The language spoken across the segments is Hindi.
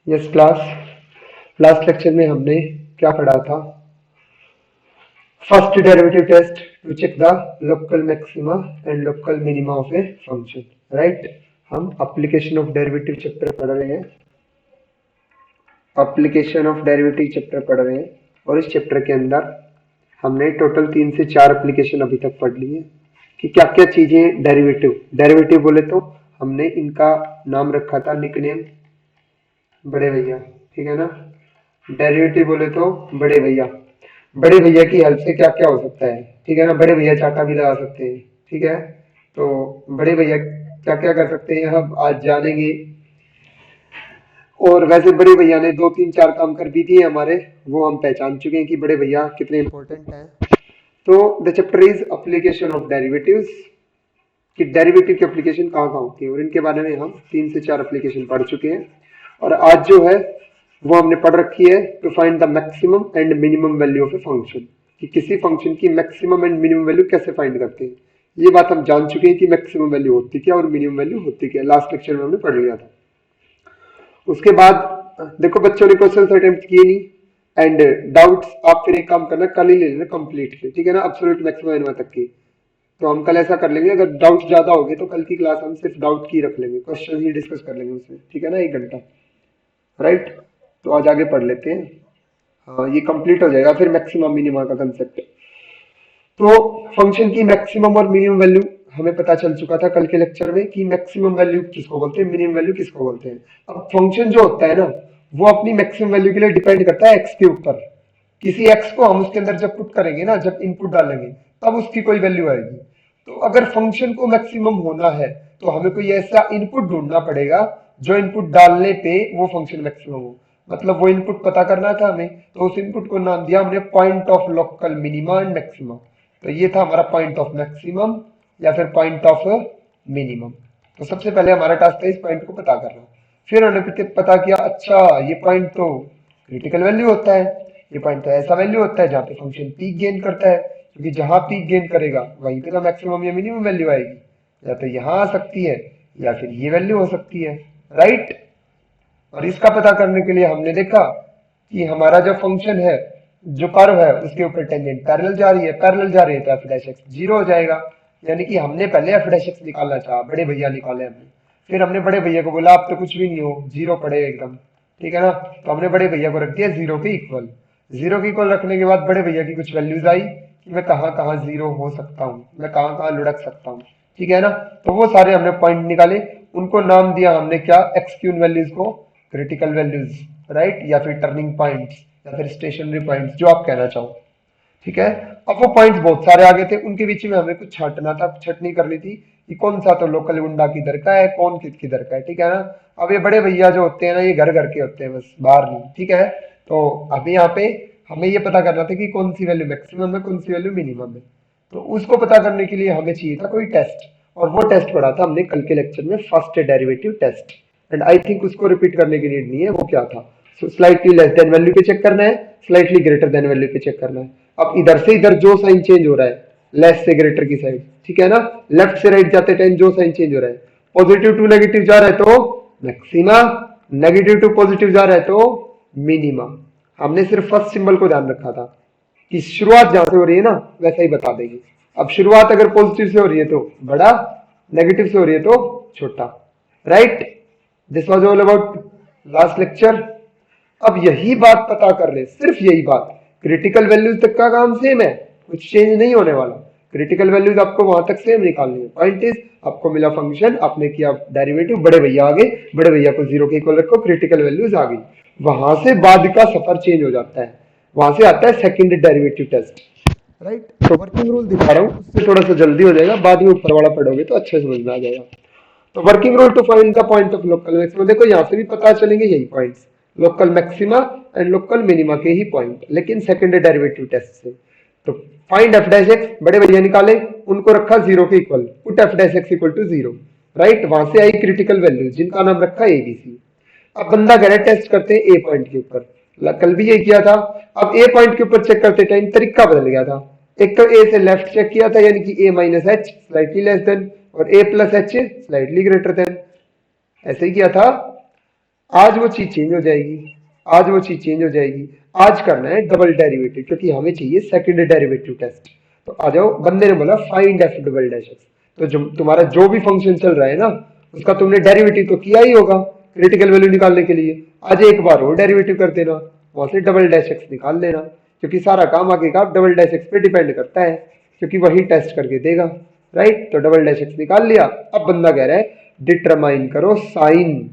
Yes class. लास्ट लेक्चर में हमने क्या पढ़ा था? First derivative test to check the local maxima and local minima of a function, right. हम एप्लीकेशन ऑफ डेरिवेटिव चैप्टर पढ़ रहे हैं, एप्लीकेशन ऑफ डेरिवेटिव चैप्टर पढ़ रहे हैं। और इस चैप्टर के अंदर हमने टोटल 3 से 4 एप्लीकेशन अभी तक पढ़ ली है कि क्या क्या चीजें डेरिवेटिव डेरिवेटिव बोले तो हमने इनका नाम रखा था निकनेम बड़े भैया, ठीक है ना। डेरिवेटिव बोले तो बड़े भैया, बड़े भैया की हेल्प से क्या क्या हो सकता है, ठीक है ना। बड़े भैया चाटा भी लगा सकते हैं, ठीक है। तो बड़े भैया क्या क्या कर सकते हैं हम आज जानेंगे। और वैसे बड़े भैया ने 2 3 4 काम कर भी दिए हमारे, वो हम पहचान चुके हैं कि बड़े भैया कितने इंपॉर्टेंट हैं। तो the chapter is application of derivatives, कि डेरिवेटिव की एप्लीकेशन कहाँ कहाँ होती है, और इनके बारे में हम 3 से 4 एप्लीकेशन पढ़ चुके हैं। और आज जो है वो हमने पढ़ रखी है to find the maximum and minimum value of a function, कि किसी फंक्शन की मैक्सिमम एंड मिनिमम वैल्यू कैसे फाइंड करते हैं। ये बात हम जान चुके हैं कि मैक्सिमम वैल्यू होती क्या और मिनिमम वैल्यू होती क्या, लास्ट लेक्चर में हमने पढ़ लिया था। उसके बाद देखो बच्चों ने क्वेश्चन अटेम्प्ट किए नहीं, एंड डाउट्स आप फिर एक काम करना, कल ही ले लेना कंप्लीट के, ठीक है ना, एब्सोल्यूट मैक्सिमम तक की। तो हम कल ऐसा कर लेंगे, अगर डाउट ज्यादा हो गए तो कल की क्लास हम सिर्फ डाउट की रख लेंगे, क्वेश्चन ही डिस्कस कर लेंगे उसमें, ठीक है ना, 1 घंटा, राइट। तो आज आगे पढ़ लेते हैं। हाँ, ये कंप्लीट हो जाएगा फिर मैक्सिमम मिनिमा का कंसेप्ट। तो फंक्शन की मैक्सिमम और मिनिमम वैल्यू हमें पता चल चुका था कल के लेक्चर में कि मैक्सिमम वैल्यू किसको बोलते हैं, मिनिमम वैल्यू किसको बोलते हैं। अब फंक्शन जो होता है ना, वो अपनी मैक्सिमम वैल्यू के लिए डिपेंड करता है एक्स के ऊपर। किसी एक्स को हम उसके अंदर जब पुट करेंगे ना, जब इनपुट डालेंगे तब उसकी कोई वैल्यू आएगी। तो अगर फंक्शन को मैक्सिमम होना है तो हमें कोई ऐसा इनपुट ढूंढना पड़ेगा जो इनपुट डालने पे वो फंक्शन मैक्सिमम हो। मतलब वो इनपुट पता करना था हमें, तो उस इनपुट को नाम दिया हमने point of local minima and maximum. तो ये था हमारा पॉइंट ऑफ मैक्सिमम या फिर पॉइंट ऑफ मिनिमम। तो सबसे पहले हमारा टास्क था इस पॉइंट को पता करना। फिर हमने पता किया, अच्छा ये पॉइंट तो क्रिटिकल वैल्यू होता है, ये पॉइंट तो ऐसा वैल्यू होता है जहाँ पे फंक्शन पीक गेन करता है, क्योंकि जहां पीक गेन करेगा वहीं पे तो मैक्सिमम या मिनिमम वैल्यू आएगी। या तो यहाँ आ सकती है या फिर ये वैल्यू हो सकती है, राइट। और इसका पता करने के लिए हमने देखा कि हमारा जो फंक्शन है, जो कर्व है, उसके ऊपर टेंजेंट पैरेलल जा रही है, पैरेलल जा रही है तो एफ डैश एक्स जीरो हो जाएगा। यानी कि हमने पहले एफ डैश एक्स निकालना चाहा, बड़े भैया निकाले हमने। फिर हमने बड़े भैया को बोला आप तो कुछ भी नहीं हो, जीरो पड़े एकदम, ठीक है ना। तो हमने बड़े भैया को रख दिया जीरो के इक्वल। जीरो के इक्वल रखने के बाद बड़े भैया की कुछ वैल्यूज आई कि मैं कहाँ कहाँ जीरो हो सकता हूँ, मैं कहाँ कहाँ लुढ़क सकता हूँ, ठीक है ना। तो वो सारे हमने पॉइंट निकाले, उनको नाम दिया हमने क्या, एक्सक्यून वैल्यूज को क्रिटिकल वैल्यूज, राइट, या फिर टर्निंग पॉइंट्स या फिर स्टेशनरी पॉइंट्स, जो आप कहना चाहो, ठीक है। अब वो पॉइंट्स बहुत सारे आ गए थे, उनके बीच में हमें कुछ छांटना था, छटनी करनी थी कि कौन सा तो लोकल गुंडा किधर का है, कौन किधर का है, ठीक है ना। अब ये बड़े भैया जो होते हैं ना, ये घर घर के होते हैं, बस बाहर नहीं, ठीक है। तो अभी यहाँ पे हमें ये पता करना था कि कौन सी वैल्यू मैक्सिमम है, कौन सी वैल्यू मिनिमम है। तो उसको पता करने के लिए हमें चाहिए था कोई टेस्ट, और वो टेस्ट पढ़ा था हमने कल के लेक्चर में, first derivative test. And I think उसको रिपीट करने की नीड नहीं है। वो क्या था, स्लाइटली लेस देन वैल्यू पे चेक करना है, स्लाइटली ग्रेटर देन वैल्यू पे चेक करना है। अब इधर से इधर जो साइन चेंज हो रहा है, लेस से ग्रेटर की साइड, ठीक है ना, लेफ्ट से राइट जाते टाइम जो साइन चेंज हो रहा है, पॉजिटिव टू नेगेटिव जा रहा है तो मैक्सिमा, नेगेटिव टू पॉजिटिव जा रहा है तो मिनिमा। हमने सिर्फ फर्स्ट सिंबल को ध्यान रखा था कि शुरुआत जहां से हो रही है ना वैसा ही बता देगी। अब शुरुआत अगर पॉजिटिव से हो रही है तो बड़ा, नेगेटिव से हो रही है तो छोटा, right. This was all about last lecture. अब यही बात पता कर ले, सिर्फ यही बात, क्रिटिकल वैल्यूज तक का काम सेम है, कुछ चेंज नहीं होने वाला। क्रिटिकल वैल्यूज आपको वहां तक सेम निकालनी है। पॉइंट इज, आपको मिला फंक्शन, आपने किया डेरिवेटिव, बड़े भैया आ गए, बड़े भैया को जीरो के इक्वल रखो, क्रिटिकल वैल्यूज आ गई। वहां से बाद का सफर चेंज हो जाता है, वहां से आता है सेकंड डेरिवेटिव टेस्ट, राइट। तो वर्किंग रूल दिखा रहा हूँ, उससे थोड़ा सा जल्दी हो जाएगा, बाद में ऊपर वाला पढ़ोगे तो अच्छे समझ में आ जाएगा। तो working rule to find the point of local maxima, देखो यहाँ से भी पता चलेंगे यही points, local maxima and local minima के ही पॉइंट, लेकिन सेकंड डेरिवेटिव टेस्ट से। तो फाइंड एफ डैश एक्स, बड़े भैया निकाले, उनको रखा जीरो के equal, put f dash x equal to zero, right. वहां से आई क्रिटिकल वैल्यू जिनका नाम रखा एबीसी। अब बंदा कह रहा है टेस्ट करते हैं ए पॉइंट के ऊपर, कल भी यही किया था। अब ए पॉइंट के ऊपर चेक करते टाइम तरीका बदल गया था। एक तो ए से लेफ्ट चेक किया था, यानी कि A minus H slightly less than, और A plus H slightly greater than, ऐसे ही किया था। आज वो चीज चेंज हो जाएगी, आज वो चीज चेंज हो जाएगी। आज करना है डबल डेरिवेटिव, क्योंकि हमें चाहिए सेकंड डेरिवेटिव टेस्ट। तो आ जाओ, बंदे ने बोला find F double dash x. तो जो तुम्हारा जो भी फंक्शन चल रहा है ना, उसका तुमने डेरिवेटिव तो किया ही होगा क्रिटिकल वैल्यू निकालने के लिए। आज एक बार और डेरिवेटिव कर देना, वहां से डबल डैश एक्स निकाल लेना, क्योंकि सारा काम आगे का डबल डैश एक्स पे डिपेंड करता है, क्योंकि वही टेस्ट करके देगा। राइट, तो डबल डैश एक्स निकाल लिया। अब बंदा कह रहा है डिटरमाइन करो साइन,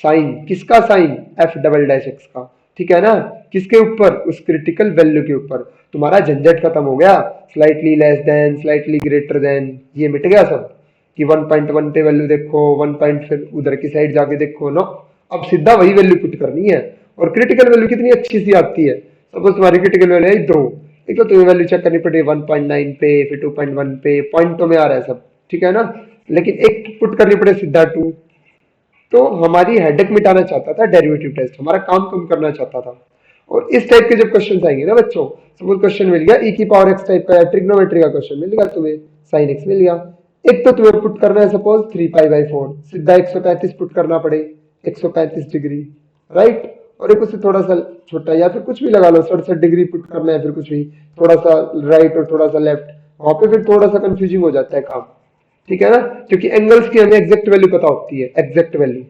साइन किसका, sign f double dash x का। ठीक है ना, किसके ऊपर, उस क्रिटिकल वैल्यू के ऊपर। तुम्हारा झंझट खत्म हो गया, slightly less then, slightly greater then, ये मिट गया सब कि 1.1 पे वैल्यू देखो, 1 पॉइंट फिर उधर की साइड जाके देखो नो। अब सीधा वही वैल्यू पुट करनी है। और क्रिटिकल वैल्यू कितनी अच्छी सी आती है, सपोज तुम्हारी क्रिटिकल वैल्यू है 2, एक तो तुम्हें वैल्यू चेक करनी पड़ेगी 1.9 पे, फिर 2.1 पे, पॉइंटों में आ रहा है सब, ठीक है ना। लेकिन एक पुट करनी पड़े सीधा 2। तो हमारी हेडेक मिटाना चाहता था डेरिवेटिव टेस्ट, हमारा काम कम करना चाहता था। और इस टाइप के जब क्वेश्चन आएंगे ना बच्चों, सपोज क्वेश्चन मिल गया ई की पावर एक्स टाइप का, ट्रिग्नोमेट्री का क्वेश्चन मिल गया तुम्हें, साइन एक्स मिल गया। एक तो तुम्हें पुट करना है सपोज 3π/4, सीधा 135 पुट करना पड़े, 135 डिग्री, राइट। और एक उससे थोड़ा सा छोटा, या फिर कुछ भी लगा लो, 67 डिग्री पुट करना है, फिर कुछ भी थोड़ा सा राइट और थोड़ा सा लेफ्ट, वहां पे फिर थोड़ा सा कंफ्यूजिंग हो जाता है काम। ठीक है ना, क्योंकि एंगल्स की हमें एग्जैक्ट वैल्यू पता होती है, एग्जैक्ट वैल्यू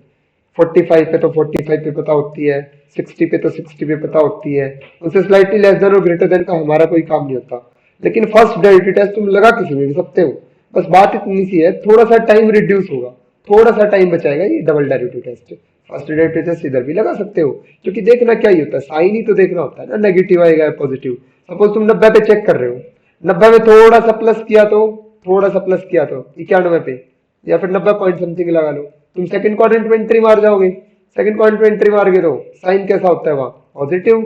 45 पे तो 45 पे पता होती है, 60 पे तो 60 पे पता होती है, उससे स्लाइटली लेस देन और ग्रेटर देन का हमारा कोई काम नहीं होता। लेकिन फर्स्ट डेरिवेटिव टेस्ट तुम लगा किसी में भी सकते हो, बस बात इतनी सी है, थोड़ा सा टाइम रिड्यूस होगा, थोड़ा सा टाइम बचाएगा ये double derivative test. First derivative test इधर भी लगा सकते हो, क्योंकि देखना क्या ही होता है, साइन ही तो देखना होता है ना, नेगेटिव आएगा पॉजिटिव। सपोज तुम 90 पे चेक कर रहे हो, 90 में थोड़ा सा प्लस किया तो, थोड़ा सा प्लस किया तो 91 पे, या फिर 90 पॉइंट समथिंग लगा लो, तुम सेकंड क्वाड्रेंट में एंट्री मार जाओगे। सेकंड क्वाड्रेंट में एंट्री मार गए तो साइन कैसा होता है वहां, पॉजिटिव।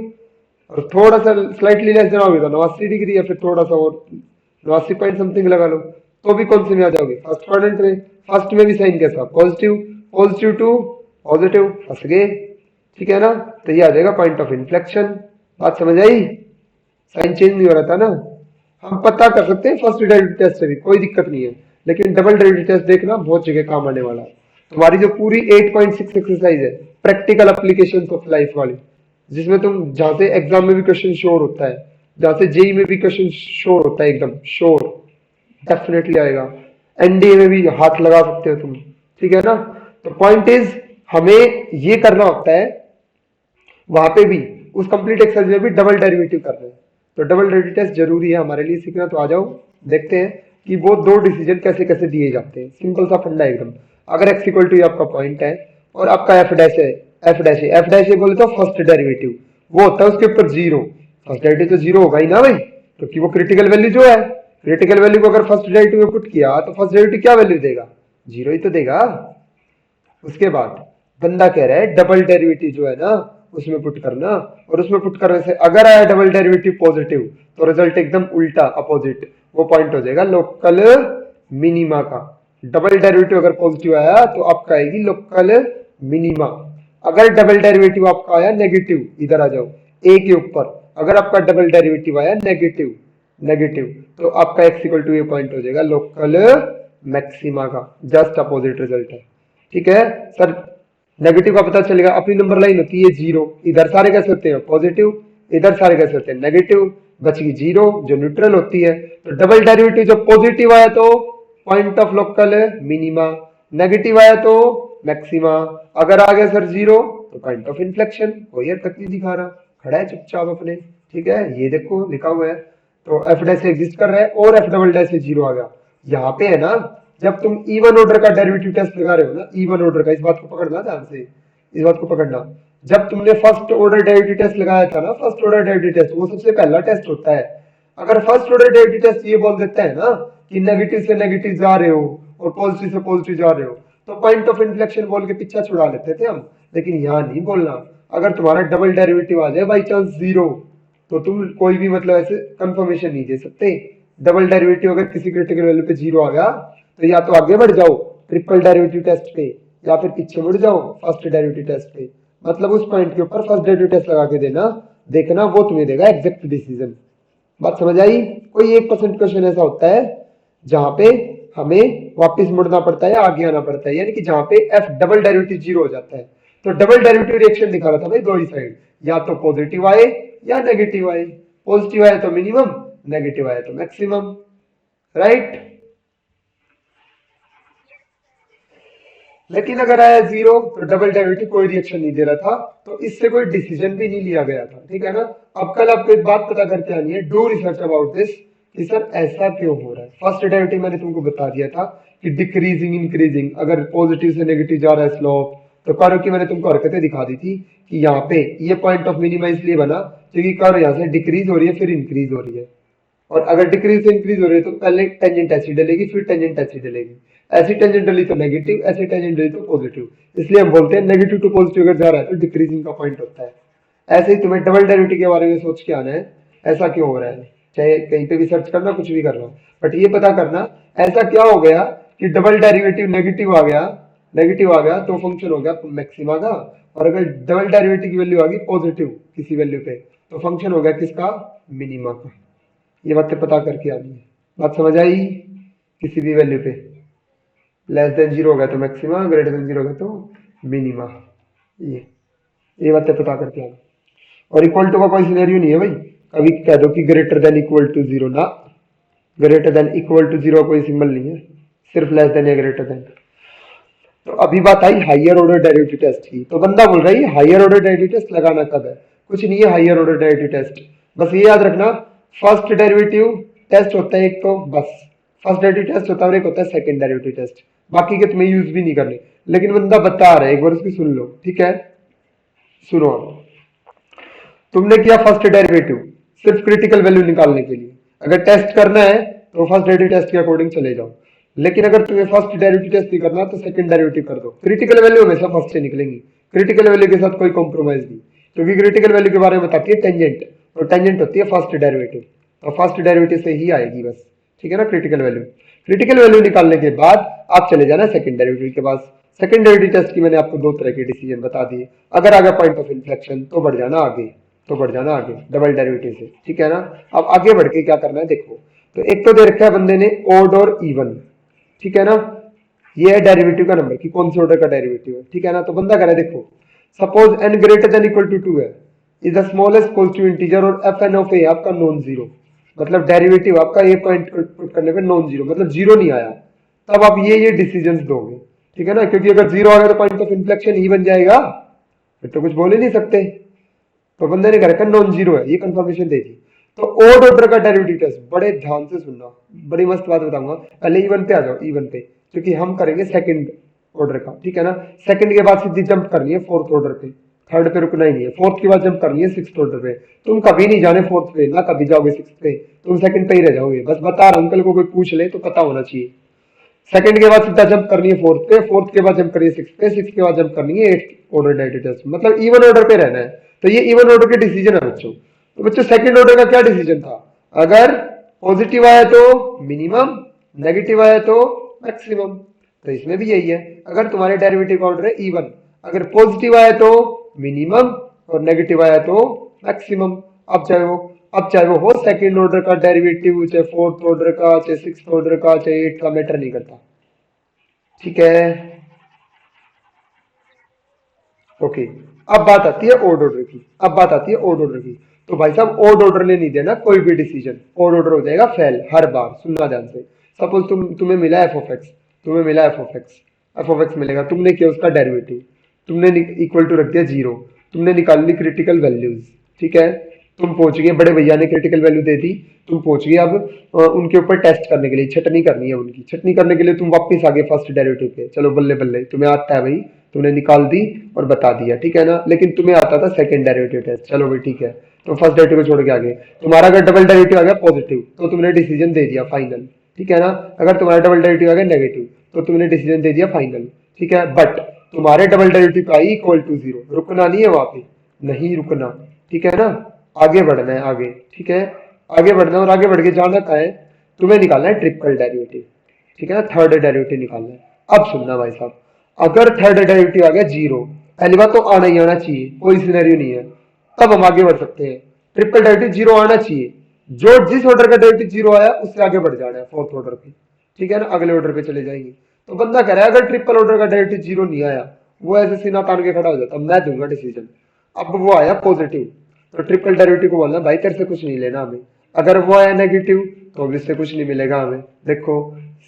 और थोड़ा सा स्लाइटली लेस जाओगे तो 89 डिग्री, या फिर थोड़ा सा और 89 पॉइंट समथिंग लगा लो, तो भी कौन से में आ जाओगे, फर्स्ट क्वाड्रेंट में। फर्स्ट में भी साइन कैसा, पॉजिटिव, पॉजिटिव टू पॉजिटिव, फंस गए। ठीक है ना, तो ये आ जाएगा पॉइंट ऑफ इन्फ्लेक्शन। बात समझ आई, साइन चेंज नहीं हो रहा था ना। हम पता कर सकते हैं फर्स्ट डेरिवेटिव टेस्ट से भी, कोई दिक्कत नहीं है, लेकिन डबल डेरिवेटिव टेस्ट देखना बहुत जगह काम आने वाला है। तुम्हारी जो पूरी 8.6 एक्सरसाइज है, प्रैक्टिकल एप्लीकेशन ऑफ लाइफ वाली, जिसमें तुम जहां से एग्जाम में भी क्वेश्चन श्योर होता है, जहां से जेई में भी क्वेश्चन श्योर होता है, एकदम श्योर, डेफिनेटली आएगा। एनडीए में भी हाथ लगा सकते हो तुम, ठीक है ना। तो पॉइंट इज, हमें ये करना होता है वहां पे भी, उस कंप्लीट एक्सरसाइज में भी डबल डेरिवेटिव करना है। तो डबल डेरिवेटिव टेस्ट जरूरी है हमारे लिए सीखना। तो आ जाओ देखते हैं कि वो दो डिसीजन कैसे कैसे दिए जाते हैं। सिंपल सा फंडा एकदम, अगर x इक्वल टू आपका पॉइंट है और आपका एफ डैश है, एफ डैश है बोले तो फर्स्ट डेरिवेटिव वो होता है उसके ऊपर जीरो। फर्स्ट डेरिवेटिव तो जीरो होगा ही ना भाई, क्योंकि वो क्रिटिकल वैल्यू जो है, क्रिटिकल वैल्यू को अगर फर्स्ट डेरिवेटिव में पुट किया तो फर्स्ट डेरिवेटिव क्या वैल्यू देगा, जीरो ही तो देगा। उसके बाद बंदा कह रहा है डबल डेरिवेटिव जो है ना उसमें पुट करना, और उसमें पुट करने से अगर आया डबल डेरिवेटिव पॉजिटिव तो रिजल्ट एकदम उल्टा अपोजिट, वो पॉइंट हो जाएगा लोकल मिनिमा का। डबल डेरिवेटिव अगर पॉजिटिव आया तो आपका आएगी लोकल मिनिमा। अगर डबल डेरिवेटिव आपका आया नेगेटिव, इधर आ जाओ ए के ऊपर, अगर आपका डबल डेरिवेटिव आया नेगेटिव, नेगेटिव तो आपका x इक्वल टू ये पॉइंट हो जाएगा लोकल मैक्सिमा का, जस्ट अपोजिट रिजल्ट है। ठीक है सर, नेगेटिव का पता चलेगा, अपनी नंबर लाइन होती है जीरो, इधर सारे कैसे होते हैं पॉजिटिव, इधर सारे कैसे होते हैं नेगेटिव, बच गई जीरो जो न्यूट्रल होती है। तो डबल डेरिवेटिव जब पॉजिटिव आया तो point of local minima, negative आया तो मैक्सिमा, अगर आ गया सर जीरो तो पॉइंट ऑफ इन्फ्लेक्शन। कोई हरकत नहीं दिखा रहा, खड़ा है चुपचाप अपने, ठीक है ये देखो लिखा हुआ है। तो एफ डैश एग्जिस्ट कर रहा है और एफ डबल डैश से जीरो आ गया। यहाँ पे है ना, जब तुम इवन ऑर्डर का डेरिवेटिव टेस्ट लगा रहे हो ना, इवन ऑर्डर का, इस बात को पकड़ना ध्यान से, इस बात को पकड़ना। जब तुमने फर्स्ट ऑर्डर डेरिवेटिव टेस्ट लगाया था ना, फर्स्ट ऑर्डर डेरिवेटिव टेस्ट वो सबसे पहला टेस्ट होता है। अगर फर्स्ट ऑर्डर डेरिवेटिव टेस्ट ये बोल देता है ना कि नेगेटिव से नेगेटिव जा रहे हो और पॉजिटिव से पॉजिटिव जा रहे हो, तो पॉइंट ऑफ इन्फ्लेक्शन बोल के पीछा छुड़ा लेते थे हम। लेकिन यहाँ नहीं बोलना, अगर तुम्हारा डबल डेरिवेटिव आ जाए बाई चांस जीरो, तो तुम कोई भी मतलब ऐसे कंफर्मेशन नहीं दे सकते। डबल डेरिवेटिव अगर किसी क्रिटिकल वैल्यू पे जीरो आ गया तो या तो आगे बढ़ जाओ ट्रिपल डेरिवेटिव टेस्ट पे, या फिर पीछे मुड़ जाओ फर्स्ट डेरिवेटिव टेस्ट पे। मतलब उस पॉइंट के ऊपर फर्स्ट डेरिवेटिव टेस्ट लगा के देना, देखना वो तुम्हें देगा एग्जैक्ट डिसीजन। बात समझ आई। कोई 1% क्वेश्चन ऐसा होता है जहां पे हमें वापस मुड़ना पड़ता है, आगे आना पड़ता है, यानी कि जहां पे एफ डबल डेरिवेटिव जीरो हो जाता है, तो डबल डेरिवेटिव रिएक्शन दिखा रहा था भाई दो ही साइड, या तो पॉजिटिव आए या नेगेटिव आए, पॉजिटिव आए तो मिनिमम, नेगेटिव आए तो मैक्सिमम, राइट। लेकिन अगर आया जीरो तो डबल डेरिवेटिव कोई रिएक्शन नहीं दे रहा था, तो इससे कोई डिसीजन भी नहीं लिया गया था, ठीक है ना। अब कल आपको एक बात पता करके आनी है, डू रिसर्च अबाउट दिस, कि सर ऐसा क्यों हो रहा है। फर्स्ट डेरिवेटिव मैंने तुमको बता दिया था कि डिक्रीजिंग इंक्रीजिंग, अगर पॉजिटिव से नेगेटिव जा रहा है स्लोप, तो कर्व की मैंने तुमको हरकतें दिखा दी थी कि यहाँ पे ये पॉइंट ऑफ मिनिमा इसलिए बना क्योंकि कर्व यहाँ से डिक्रीज हो रही है फिर इंक्रीज हो रही है, और अगर डिक्रीज से इंक्रीज हो रही है तो पहले टेंजेंट ऐसी डलेगी फिर टेंजेंट ऐसी डलेगी, ऐसी टेंजेंट डली तो नेगेटिव, ऐसी टेंजेंट डली तो पॉजिटिव, इसलिए हम बोलते हैं नेगेटिव टू पॉजिटिव अगर जा रहा है तो डिक्रीजिंग का पॉइंट होता है। ऐसे ही तुम्हें डबल डेरिवेटिव के बारे में सोच के आना है, ऐसा क्यों हो रहा है, चाहे कहीं पे भी सर्च करना कुछ भी करना, बट ये पता करना ऐसा क्या हो गया कि डबल डेरिवेटिव नेगेटिव आ गया तो फंक्शन हो गया मैक्सिमा का, और अगर डबल डेरिवेटिव की वैल्यू आ गई पॉजिटिव किसी वैल्यू पे तो फंक्शन हो गया किसका, मिनिमा का। ये बातें पता करके आनी है, बात समझ आई। किसी भी वैल्यू पे लेस देन जीरो होगा तो मैक्सिमा, ग्रेटर देन जीरो होगा तो मिनिमा, ये बातें पता करके आना। और इक्वल टू का कोई सिनेरियो नहीं है भाई, कभी कह दो कि greater than equal to zero, ना, greater than equal to zero कोई सिंबल नहीं है, सिर्फ लेस देन या ग्रेटर देन। तो अभी बात आई हायर ऑर्डर डेरिवेटिव टेस्ट की, तो बंदा बोल रहा है हायर ऑर्डर डेरिवेटिव टेस्ट लगाना कब है, कुछ नहीं है हायर ऑर्डर डेरिवेटिव टेस्ट, बस ये याद रखना फर्स्ट डेरिवेटिव टेस्ट होता है एक, तो बस फर्स्ट डेरिवेटिव टेस्ट होता है और एक होता है सेकंड डेरिवेटिव टेस्ट, बाकी के तुम्हें यूज भी नहीं करने, लेकिन बंदा बता रहा है एक बार उसकी सुन लो, ठीक है। सुनो, तुमने किया फर्स्ट डेरिवेटिव सिर्फ क्रिटिकल वैल्यू निकालने के लिए, अगर टेस्ट करना है तो फर्स्ट डेरिवेटिव टेस्ट के अकॉर्डिंग चले जाओ, लेकिन अगर तुम्हें फर्स्ट डेरिवेटिव टेस्ट नहीं करना तो सेकंड डेरिवेटिव कर दो, क्रिटिकल वैल्यू हमेशा फर्स्ट से निकलेंगी, क्रिटिकल वैल्यू के साथ कोई कॉम्प्रोमाइज नहीं, क्योंकि क्रिटिकल वैल्यू के बारे में बताती है टेंजेंट, और टेंजेंट होती है फर्स्ट डेरिवेटिव, तो फर्स्ट डेरिवेटिव से ही आएगी बस, ठीक है ना। क्रिटिकल वैल्यू निकालने के बाद आप चले जाना सेकंड डेरिवेटिव के पास। सेकंड डेरिवेटिव टेस्ट की मैंने आपको दो तरह के डिसीजन बता दिए, अगर आ गया पॉइंट ऑफ इन्फ्लेक्शन तो बढ़ जाना आगे, डबल डेरिवेटिव से, ठीक है ना। अब आगे बढ़ के क्या करना है देखो, तो एक तो दे रखा है बंदे ने ओड और इवन, ठीक है ना, ये है डेरिवेटिव का नंबर कि कौन से ऑर्डर का डेरिवेटिव है, ठीक है ना। तो बंदा कह रहा है देखो suppose n greater than equal to 2 है, is the smallest positive integer, और एफ एन ऑफ ए आपका नॉन जीरो, मतलब डेरिवेटिव आपका ये पॉइंट पुट करने पे नॉन जीरो, मतलब जीरो नहीं आया, तब आप ये डिसीजंस दोगे, ठीक है ना, क्योंकि अगर जीरो आ गया तो पॉइंट ऑफ इन्फ्लेक्शन ही बन जाएगा, फिर तो कुछ बोल ही नहीं सकते, तो बंदे ने कह रखा नॉन जीरो है, ये कंफर्मेशन दे दी। तो ओड ऑर्डर का डेरिवेटिव टेस्ट बड़े ध्यान से सुनना, बड़ी मस्त बात बताऊंगा, पहले इवन पे आ जाओ, इवन पे, क्योंकि हम करेंगे सेकंड ऑर्डर का, ठीक है ना। सेकंड के बाद सीधी जंप करनी है फोर्थ ऑर्डर पे, थर्ड पे रुकना ही नहीं है, फोर्थ के बाद जंप करनी है सिक्स्थ ऑर्डर पे, तुम कभी नहीं जाने फोर्थ पे, ना कभी जाओगे सिक्स्थ पे, तुम सेकंड पे ही रह जाओगे, बस बता रहा हूं, अंकल को कोई पूछ ले तो पता होना चाहिए। सेकंड के बाद सीधा जंप करनी है फोर्थ पे, फोर्थ के बाद जंप करनी है सिक्स पे, सिक्स के बाद जंप करनी है एट्थ ऑर्डर डेरिवेटिव टेस्ट, मतलब इवन ऑर्डर पे रहना है। तो ये इवन ऑर्डर के डिसीजन है बच्चों। तो बच्चों सेकंड ऑर्डर का क्या डिसीजन था, अगर पॉजिटिव आया तो मिनिमम, नेगेटिव आया तो मैक्सिमम, तो इसमें भी यही है, अगर तुम्हारे डेरिवेटिव का ऑर्डर है इवन, अगर पॉजिटिव आया तो मिनिमम और नेगेटिव आया तो मैक्सिमम। अब चाहे वो हो सेकंड ऑर्डर का डेरिवेटिव, चाहे फोर्थ ऑर्डर का, चाहे सिक्स्थ ऑर्डर का, चाहे एट का, मैटर नहीं करता, ठीक है। ओके, अब बात आती है ओड ऑर्डर की, तो भाई साहब ओड ऑर्डर ने नहीं देना कोई भी डिसीजन, ओड ऑर्डर हो जाएगा फेल हर बार, सुनना ध्यान से। सपोज तुम्हें मिला F of x, F of x मिलेगा, तुमने किया उसका डेरिवेटिव, तुमने इक्वल टू रख दिया जीरो, तुमने निकाल ली क्रिटिकल वैल्यूज, ठीक है, तुम पहुंच गए, बड़े भैया ने क्रिटिकल वैल्यू दे दी, तुम पहुंच गए अब उनके ऊपर टेस्ट करने के लिए, छटनी करनी है उनकी, छटनी करने के लिए तुम वापस आ गए फर्स्ट डेरिवेटिव पे, चलो बल्ले बल्ले तुम्हें आता है भाई, तुमने निकाल दी और बता दिया, ठीक है ना, लेकिन तुम्हें आता था सेकंड डेरिवेटिव टेस्ट, चलो भाई ठीक है, तो फर्स्ट डेरिवेटिव को छोड़ के आ गए, तुम्हारा अगर डबल डेरिवेटिव आ गया पॉजिटिव तो तुमने डिसीजन दे दिया फाइनल, ठीक है ना, अगर तुम्हारा डबल डेरिवेटिव आ गया नेगेटिव तो तुमने डिसीजन दे दिया फाइनल, ठीक है, बट तुम्हारे डबल डेरिवेटिव का इक्वल टू जीरो, रुकना नहीं है वहां पे, नहीं रुकना, ठीक है ना, आगे बढ़ना है आगे, ठीक है, आगे बढ़ना है, और आगे बढ़ के जाना कहाँ है, तुम्हें निकालना है ट्रिपल डेरिवेटिव, ठीक है ना, थर्ड डेरिवेटिव निकालना है। अब सुनना भाई साहब, अगर थर्ड डेरिवेटिव आ गया जीरो, पहली बात तो आना ही आना चाहिए, कोई सिनेरियो नहीं है, तब हम आगे बढ़ सकते हैं, ट्रिपल डेरिवेटिव जीरो आना चाहिए, जो जिस ऑर्डर का डेरिवेटिव जीरो आया उससे आगे बढ़ जाना है फोर्थ ऑर्डर पे, ठीक है ना, अगले ऑर्डर पे चले जाएंगे। तो बंदा कह रहा है अगर ट्रिपल ऑर्डर का डेरिवेटिव जीरो नहीं आया वो ऐसे सीना तान के खड़ा हो जाता, मैं दूंगा डिसीजन। अब वो आया पॉजिटिव, तो ट्रिपल डेरिवेटिव को बोलना भाई तेरे से कुछ नहीं लेना हमें। अगर वो आया नेगेटिव तो अब इससे कुछ नहीं मिलेगा हमें। देखो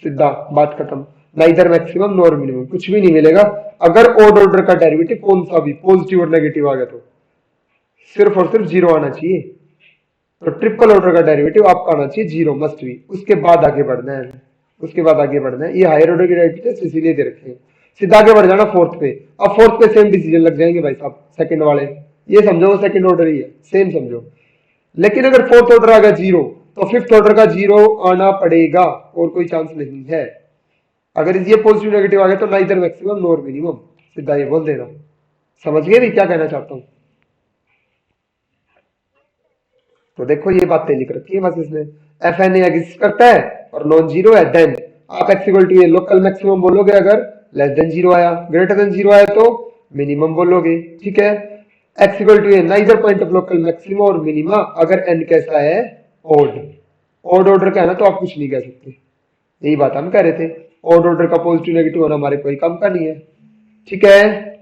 सीधा बात खत्म, ना इधर मैक्सिमम नॉर मिनिमम, कुछ भी नहीं मिलेगा। अगर ओड ऑर्डर का डेरिवेटिव कौन सा भी पॉजिटिव और नेगेटिव आ गया तो सिर्फ और सिर्फ जीरो आना चाहिए। तो ट्रिपल ऑर्डर का डेरिवेटिव आपका आना चाहिए जीरो, मस्ट भी। उसके बाद आगे बढ़ना है, उसके बाद आगे बढ़ना है। ये हायर ऑर्डर के डेरिवेटिव इसीलिए दे रखे हैं। सीधा आगे बढ़ जाना फोर्थ पे। अब फोर्थ पे सेम डिसीजन लग जाएंगे भाई साहब, सेकंड वाले। ये समझो वो सेकंड ऑर्डर ही है, सेम समझो। लेकिन अगर फोर्थ ऑर्डर आ गया जीरो, तो फिफ्थ ऑर्डर का जीरो आना पड़ेगा, और कोई चांस नहीं है। अगर ये पॉजिटिव नेगेटिव आ गया तो ना इधर मैक्सिमम नोर मिनिमम, सीधा ये बोल देना। समझ गए भी क्या कहना चाहता हूँ? तो देखो ये बातें लिख रखी है बस इसमें। एफ एन एग्जिस्ट करता है और नॉन जीरो है, देन आप x equal to a local maximum बोलोगे अगर लेस देन जीरो आया, ग्रेटर देन जीरो आया तो मिनिमम बोलोगे। ठीक है, x equal to a neither point of local maximum और मिनिमा अगर एन कैसा है ओड। ओड ऑर्डर का है ना तो आप कुछ नहीं कह सकते। यही बात हम कह रहे थे, ओड ऑर्डर का पॉजिटिव नेगेटिव होना हमारे कोई काम का नहीं है। ठीक है,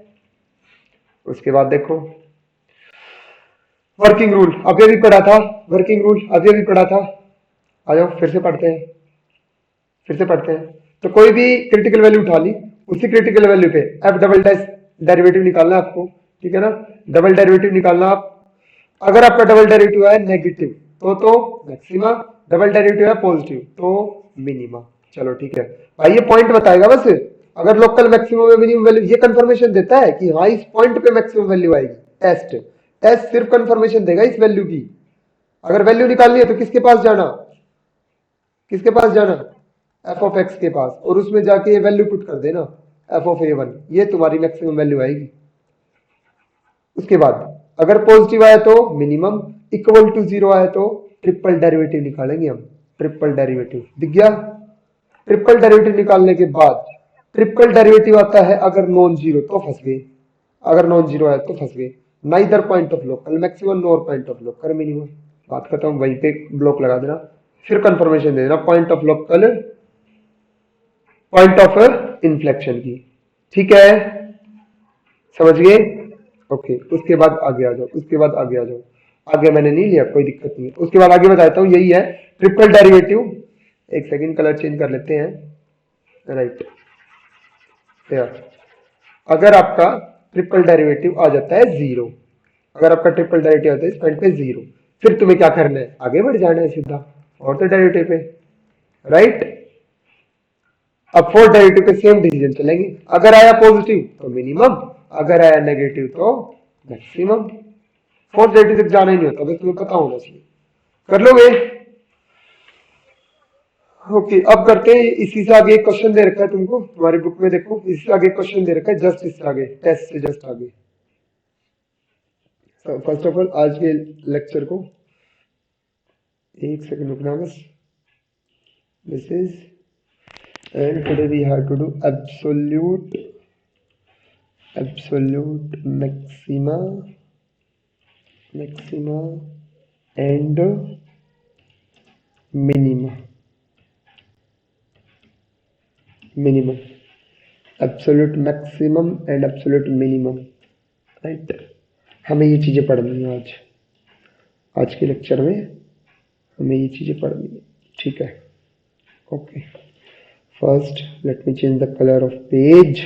उसके बाद देखो वर्किंग रूल अभी अभी पढ़ा था, वर्किंग रूल अभी अभी पढ़ा था। आ जाओ फिर से पढ़ते हैं, फिर से पढ़ते हैं। तो कोई भी क्रिटिकल वैल्यू उठा ली, उसी क्रिटिकल वैल्यू पे एफ डबल डैश डेरिवेटिव निकालना है आपको। ठीक है ना, डबल डेरिवेटिव निकालना आप। अगर आपका डबल डेरिवेटिव है नेगेटिव तो मैक्सिमा, डबल डेरिवेटिव है पॉजिटिव तो मिनिमा। चलो ठीक है भाई, ये पॉइंट बताएगा बस। अगर लोकल मैक्सिमम में मिनिमम वैल्यू ये कंफर्मेशन देता है कि हाँ इस पॉइंट पे मैक्सिमम वैल्यू आएगी। टेस्ट टेस्ट सिर्फ कंफर्मेशन देगा इस वैल्यू की। अगर वैल्यू निकालनी है तो किसके पास जाना, किसके पास जाना, एफ ऑफ एक्स के पास, और उसमें जाके वैल्यू पुट कर देना एफ ऑफ ए वन, ये तुम्हारी मैक्सिमम वैल्यू आएगी। उसके बाद अगर पॉजिटिव आया तो मिनिमम, इक्वल टू जीरो आया तो ट्रिपल डेरिवेटिव निकालेंगे हम। ट्रिपल डेरिवेटिव दिख गया। ट्रिपल डेरिवेटिव निकालने के बाद ट्रिपल डेरिवेटिव आता है अगर नॉन जीरो तो फंस गए, अगर नॉन जीरो आया तो फंस गए। Neither point of local maximum nor point of local minimum, बात खत्म। वहीं पे ब्लॉक लगा देना, फिर कंफर्मेशन दे देना point of local, point of inflection की। ठीक है, समझ गए? ओके, उसके बाद आगे आ जाओ, उसके बाद आगे आ जाओ। आगे मैंने नहीं लिया, कोई दिक्कत नहीं है। उसके बाद आगे बताता हूँ, यही है ट्रिपल डेरिवेटिव। एक सेकंड कलर चेंज कर लेते हैं, राइट। अगर आपका ट्रिपल डेरिवेटिव आ जाता है जीरो, अगर आपका ट्रिपल डेरिवेटिव आता है इस पॉइंट पे जीरो, फिर तुम्हें क्या करना है, आगे बढ़ जाना है सीधा और तो डेरिवेटिव पे, राइट। अब फोर्थ डेरिवेटिव पे सेम डिसीजन चलेंगे। अगर आया पॉजिटिव तो मिनिमम, अगर आया नेगेटिव तो मैक्सिमम। फोर्थ डेरिवेटिव तक जाना ही नहीं होता, बस तुम्हें पता होना चाहिए। कर लोगे? ओके, अब करते हैं। इसी से आगे एक क्वेश्चन दे रखा है तुमको, तुम्हारी बुक में देखो, इससे आगे क्वेश्चन दे रखा है, जस्ट इससे आगे, टेस्ट से जस्ट आगे। फर्स्ट ऑफ ऑल आज के लेक्चर को एक सेकंड रुकना बस। This is, and today we have to do absolute maxima and minima, absolute maximum and absolute minimum, right. हमें ये चीजें पढ़नी है आज के लेक्चर में, हमें ये चीजें पढ़नी है। ठीक है, okay. First, let me change the color of page.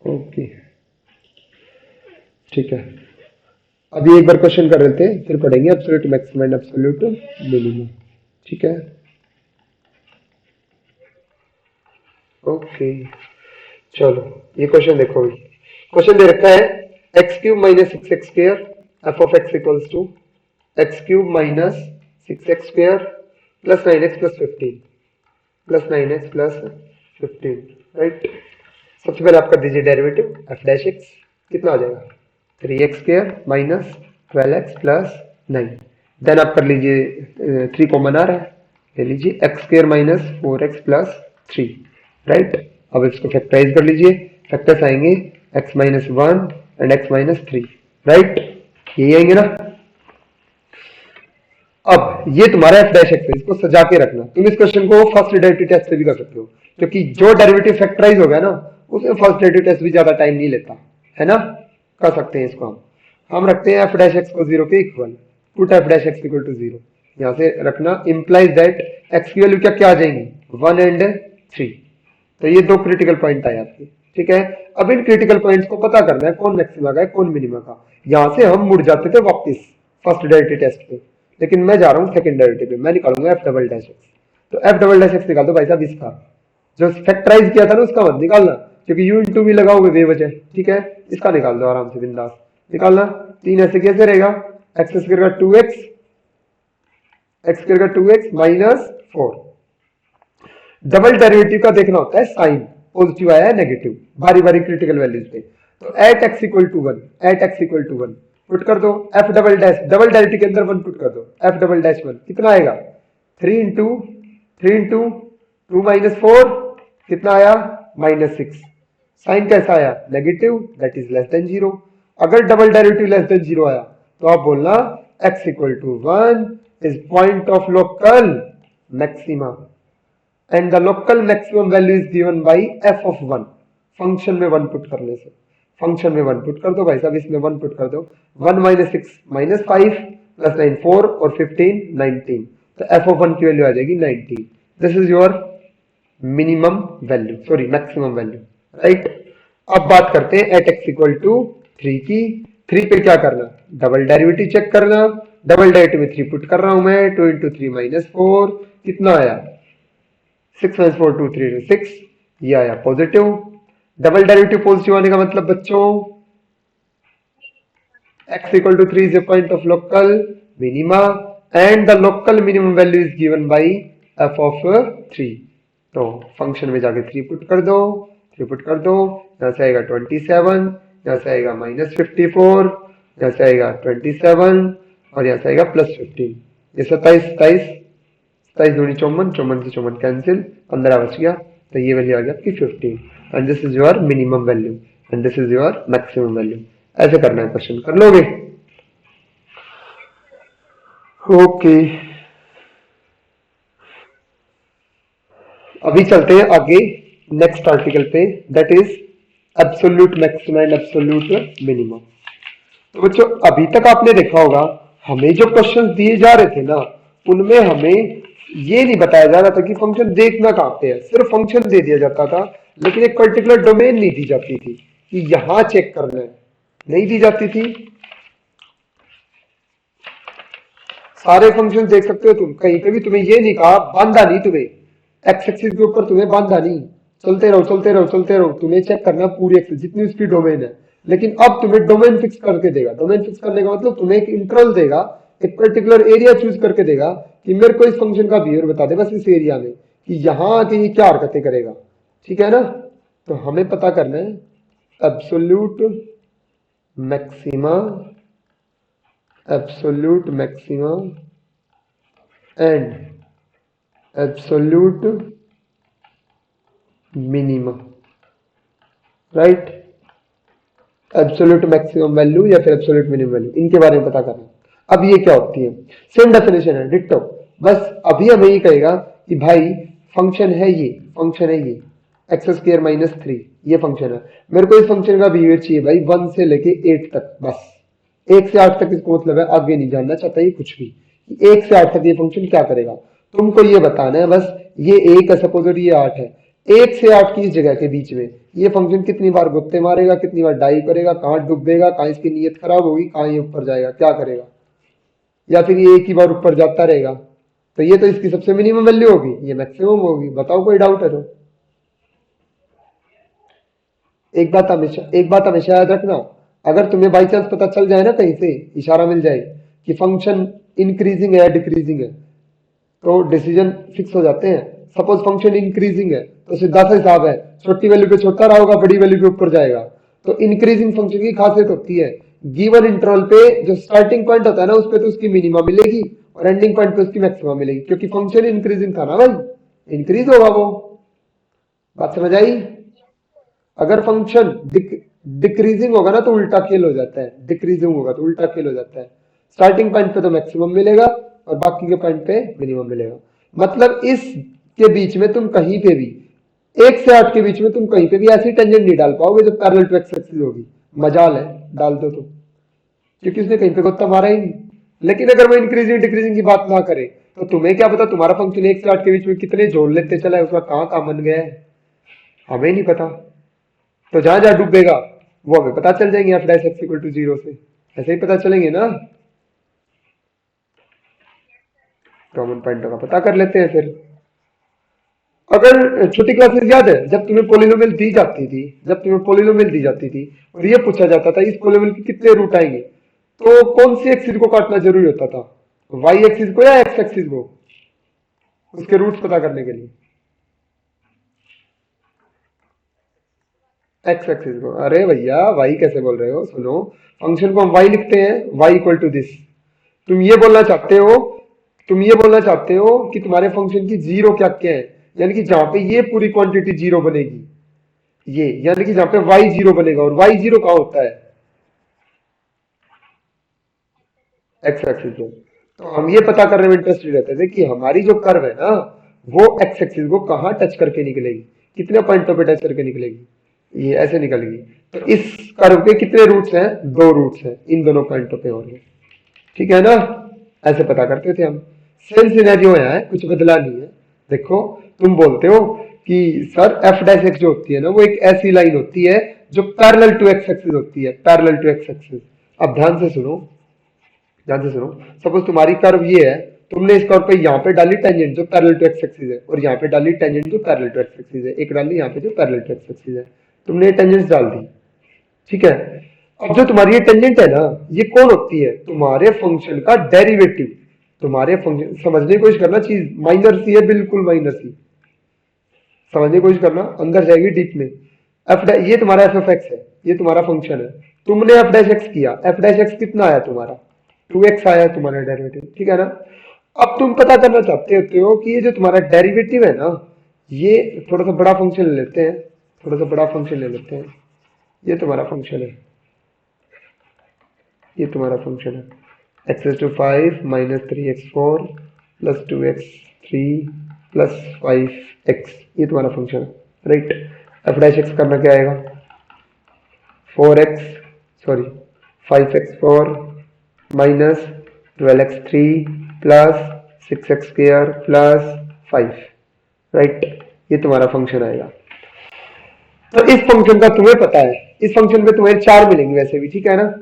Okay, ठीक है। अभी एक बार क्वेश्चन कर लेते हैं, फिर पढ़ेंगे absolute maximum and absolute minimum. ठीक है, ओके। चलो ये क्वेश्चन देखो, अभी क्वेश्चन दे रखा है x cube minus six x square f of x equals to x cube minus six x square plus nine x plus 15 plus 9x plus 15, right. सबसे पहले आप कर दीजिए डेरिवेटिव एफ डैश एक्स, कितना आ जाएगा 3x square minus 12x plus 9। Then आप कर लीजिए 3 कॉमन आ रहा है, ले लीजिए x square minus 4x plus 3, right. अब इसको फैक्टराइज कर लीजिए, फैक्टर्स आएंगे x minus 1 and x minus 3, right, यही आएंगे ना। अब ये तुम्हारा एफ डैश एक्स है, इसको सजा के रखना। तुम इस क्वेश्चन को फर्स्ट डेरिवेटिव टेस्ट से भी कर सकते हो, क्योंकि जो डेरिवेटिव फैक्टराइज हो गया ना उसमें फर्स्ट डेरिवेटिव टेस्ट भी ज्यादा टाइम नहीं लेता है ना। कर सकते हैं इसको हम रखते हैं एफ डैश एक्स को 0 के equal, put f dash x equal to 0। यहां से रखना इंप्लाइज दैट एक्स की वैल्यू क्या क्या आ जाएंगी 1 एंड 3। तो ये दो क्रिटिकल पॉइंट आए आपके, ठीक है। अब इन क्रिटिकल पॉइंट्स को पता करना है कौन मैक्सिमा का है कौन मिनिमा का। यहां से हम मुड़ जाते थे वापस फर्स्ट डेरिवेटिव टेस्ट पे, लेकिन मैं जा रहा हूँ सेकंड डेरिवेटिव पे, मैं निकालूंगा एफ डबल डैश एक्स। तो एफ डबल डैश एक्स निकाल दो भाई साहब इसका, जो फैक्टराइज किया था ना उसका मत निकालना, क्योंकि यू इंटू भी लगाओगे बेवजह, ठीक है। इसका निकाल दो आराम से बिंदास निकालना। 3 ऐसे कैसे रहेगा, एक्स स्क्वायर का 2x, एक्स स्क्वायर का 2x माइनस 4। डबल डेरिवेटिव का देखना होता है साइन, पॉजिटिव आया है नेगेटिव, बारी बारी क्रिटिकल वैल्यूज पे। तो at x equal to 1, at x equal to 1 put कर दो, f double dash double derivative के अंदर 1 पुट कर दो, एफ डबल डैश 1 कितना आएगा 3 इंटू 2 माइनस 4 कितना आया -6। साइन कैसा आया negative, that is less than 0। अगर डबल डेरिवेटिव लेस देन 0 आया तो आप बोलना x equal to 1 is point of local maxima and the local maximum value is given by f of 1। Function में 1 पुट करने से, फंक्शन में 1 पुट कर दो भाई साहब, इसमें 1 पुट कर दो। 1 माइनस 6 माइनस 5 प्लस 9 4 और 15 19। तो f ऑफ 1 की वैल्यू आ जाएगी 19। This is your minimum value, sorry maximum value, right. अब बात करते हैं एट एक्स इक्वल टू 3 की। 3 पे क्या करना, डबल डेरिवेटिव चेक करना। डबल डेरिवेटिव में 3 पुट कर रहा हूं मैं, 2 इंटू 3 माइनस 4 कितना आया 6 माइनस 4 2 3 6, ये आया पॉजिटिव। डबल डेरिवेटिव पॉजिटिव आने का मतलब बच्चों x equal to 3 is a point of local minima and the local minimum value is given by f of 3। तो फंक्शन में जाके 3 पुट कर दो, 3 पुट कर दो, यहाँ से आएगा 27, यहाँ से आएगा -54, यहाँ से आएगा 27 और यहाँ से आएगा +15। ये 27 27 27 दूनी 54, 54 से 54 कैंसिल, 15 बच गया। तो ये वैल्यू आ गया आपकी 15 and this is your minimum value and this is your maximum value. ऐसे करना है क्वेश्चन, कर लोगे। ओके अभी चलते हैं आगे नेक्स्ट आर्टिकल पे, that is absolute maximum and absolute minimum. तो बच्चों अभी तक आपने देखा होगा हमें जो क्वेश्चंस दिए जा रहे थे ना उनमें हमें ये नहीं बताया जा रहा था कि फंक्शन देखना कहां पे है, सिर्फ फंक्शन दे दिया जाता था, लेकिन एक पर्टिकुलर डोमेन नहीं दी जाती थी कि यहां चेक करना है, नहीं दी जाती थी। सारे फंक्शन देख सकते हो तुम, कहीं पे भी तुम्हें ये नहीं कहा, बांधा नहीं तुम्हें एक्स एक्सिस के ऊपर, तुम्हें बांधा नहीं, चलते रहो चलते रहो चलते रहो, तुम्हें चेक करना पूरी एक्सिस जितनी उसकी डोमेन है। लेकिन अब तुम्हें डोमेन फिक्स करके देगा, डोमेन फिक्स करने का मतलब तुम्हें एक इंटरवल देगा, एक पर्टिकुलर एरिया चूज करके देगा कि मेरे को इस फंक्शन का बिहेवियर बता दे बस इस एरिया में कि यहां आके ये क्या हरकतें करेगा, ठीक है ना। तो हमें पता करना है absolute maxima, absolute maxima and absolute minima, right. Absolute maximum value या फिर एब्सोल्यूट मिनिमम वैल्यू, इनके बारे में पता करना। अब ये क्या होती है, सेम डेफिनेशन है डिट्टो, बस अभी हमें ये कहेगा कि भाई फंक्शन है ये, फंक्शन है ये एक्स स्क्वायर माइनस 3, ये फंक्शन है, मेरे को इस फंक्शन का बिहेवियर चाहिए भाई 1 से लेके 8 तक, बस 1 से 8 तक इसको मतलब है, आगे नहीं जानना चाहता ये कुछ भी, 1 से 8 तक ये फंक्शन क्या करेगा, तुमको ये बताना है बस। ये 1 है सपोज और ये 8 है, 1 से 8 की इस जगह के बीच में ये फंक्शन कितनी बार गुत्ते मारेगा, कितनी बार डाई करेगा, कहाँ डूबेगा, कहाँ इसकी नीयत खराब होगी, कहाँ ये ऊपर जाएगा, क्या करेगा, या फिर ये एक ही बार ऊपर जाता रहेगा। तो ये तो इसकी सबसे मिनिमम वैल्यू होगी, ये मैक्सिमम होगी, बताओ कोई डाउट है तो। एक बात हमेशा याद रखना, अगर तुम्हें बाई चांस पता चल जाए ना कहीं से इशारा मिल जाए कि फंक्शन इंक्रीजिंग है डिक्रीजिंग है, तो डिसीजन फिक्स हो जाते हैं। सपोज फंक्शन इंक्रीजिंग है तो सीधा सा हिसाब है, छोटी वैल्यू पे छोटा रहा होगा, बड़ी वैल्यू पे ऊपर जाएगा। तो इंक्रीजिंग फंक्शन की खासियत होती है गिवन इंटरवल पे जो स्टार्टिंग पॉइंट होता है ना उस पे तो उसकी मिनिमा मिलेगी और एंडिंग पॉइंट पे उसकी मैक्सिमा मिलेगी, क्योंकि फंक्शन इंक्रीजिंग था ना भाई, इंक्रीज होगा वो। बात समझ आई। अगर फंक्शन डिक्रीजिंग होगा ना तो उल्टा खेल हो जाता है, डिक्रीजिंग होगा तो उल्टा खेल हो जाता है। स्टार्टिंग पॉइंट पे तो मैक्सिमम मिलेगा, और बाकी के पॉइंट पे मिनिमम मिलेगा। मतलब इस के बीच में तुम कहीं पे भी 1 से 8 के बीच में तुम कहीं पे भी ऐसी टेंजेंट नहीं डाल पाओगे जो पैरेलल टू एक्स एक्सिस होगी। मजाल है, डाल दो तो, क्योंकि उसने कहीं पे गोता मारा ही नहीं। लेकिन अगर वो इंक्रीजिंग डिक्रीजिंग की बात ना करे तो तुम्हें क्या पता तुम्हारा फंक्शन 1 से 8 के बीच में कितने जोड़ लेते चला है, उसका कहाँ कहाँ बन गया है, हमें नहीं पता। तो जहां जहां डूबेगा वो हमें पता चल जाएंगे, f dash x equal to 0 से ऐसे ही पता चलेंगे ना। कॉमन पॉइंटों का पता कर लेते हैं फिर। अगर छोटी क्लासेस याद है जब तुम्हें पोलिनोमियल दी जाती थी, जब तुम्हें पोलिनोमियल दी जाती थी और ये पूछा जाता था इस पोलिनोमियल के कितने रूट आएंगे, तो कौन सी एक्सिस को काटना जरूरी होता था, वाई एक्सिस को या एक्स एक्सिस को, उसके रूट्स पता करने के लिए? एक्स एक्सिस को। अरे भैया वाई कैसे बोल रहे हो, सुनो, फंक्शन को हम वाई लिखते हैं, वाई इक्वल टू दिस। तुम ये बोलना चाहते हो, तुम ये बोलना चाहते हो कि तुम्हारे फंक्शन की जीरो क्या क्या है, यानी कि जहां पे ये पूरी क्वांटिटी जीरो बनेगी, ये यानी कि जहां पे वाई जीरो बनेगा, और वाई जीरो कहाँ होता है, एक्स एक्सिस पे। तो हम ये पता करने में इंटरेस्टेड रहते थे कि हमारी जो कर्व है ना वो एक्स एक्सिस को कहाँ टच करके निकलेगी, कितने पॉइंटों पे टच करके निकलेगी, ये ऐसे निकलेगी। तो इस कर्व के कितने रूट्स हैं, 2 रूट्स हैं इन दोनों पॉइंटों पे होंगे, ठीक है ना। ऐसे पता करते थे हम। सेम सिनेरियो है, कुछ बदला नहीं है। देखो तुम बोलते हो कि सर एफ डैश एक्स जो होती है ना वो एक ऐसी लाइन होती है जो पैरेलल टू एक्स एक्सिस होती है, पैरेलल टू एक्स एक्सिस। अब ध्यान से सुनो, ध्यान से सुनो, सपोज तुम्हारी कर्व ये है, तुमने इस कर्व पे यहाँ पे डाली टेंजेंट जो पैरेलल टू एक्स एक्सिस है, और यहाँ पे डाली टेंजेंट जो पैरेलल टू एक्स एक्सिस है, एक डाली यहाँ पे जो पैरेलल टू एक्स एक्सिस है, तुमने ये टेंजेंट्स डाल दी, ठीक है। अब जो तुम्हारी ये टेंजेंट है ना, ये कौन होती है, तुम्हारे फंक्शन का डेरिवेटिव। तुम्हारे फंक्शन समझने की कोशिश करना, चीज माइनर सी है, बिल्कुल माइनर सी, समझने की कोशिश करना, अंदर जाएगी डीप में। ये तुम्हारा एफ एफ एक्स है, ये तुम्हारा फंक्शन है, तुमने एफ डैश एक्स किया, एफ डैश एक्स कितना आया तुम्हारा, 2x आया तुम्हारा डेरिवेटिव, ठीक है ना। अब तुम पता करना चाहते होते हो कि ये जो तुम्हारा डेरिवेटिव है ना, ये थोड़ा सा बड़ा फंक्शन ले लेते हैं, थोड़ा सा बड़ा फंक्शन ले लेते हैं, ये तुम्हारा फंक्शन है, ये तुम्हारा फंक्शन है x to 5 minus 3x4 plus 2x3 plus 5x, ये तुम्हारा फंक्शन है, राइट। एफ डैश एक्स करना क्या आएगा, 4x, sorry 5x4 minus 12x3 plus 6x2 plus 5, right, ये तुम्हारा फंक्शन आएगा। तो इस फंक्शन का तुम्हें पता है, इस फंक्शन में तुम्हें 4 मिलेंगे वैसे भी, ठीक है ना।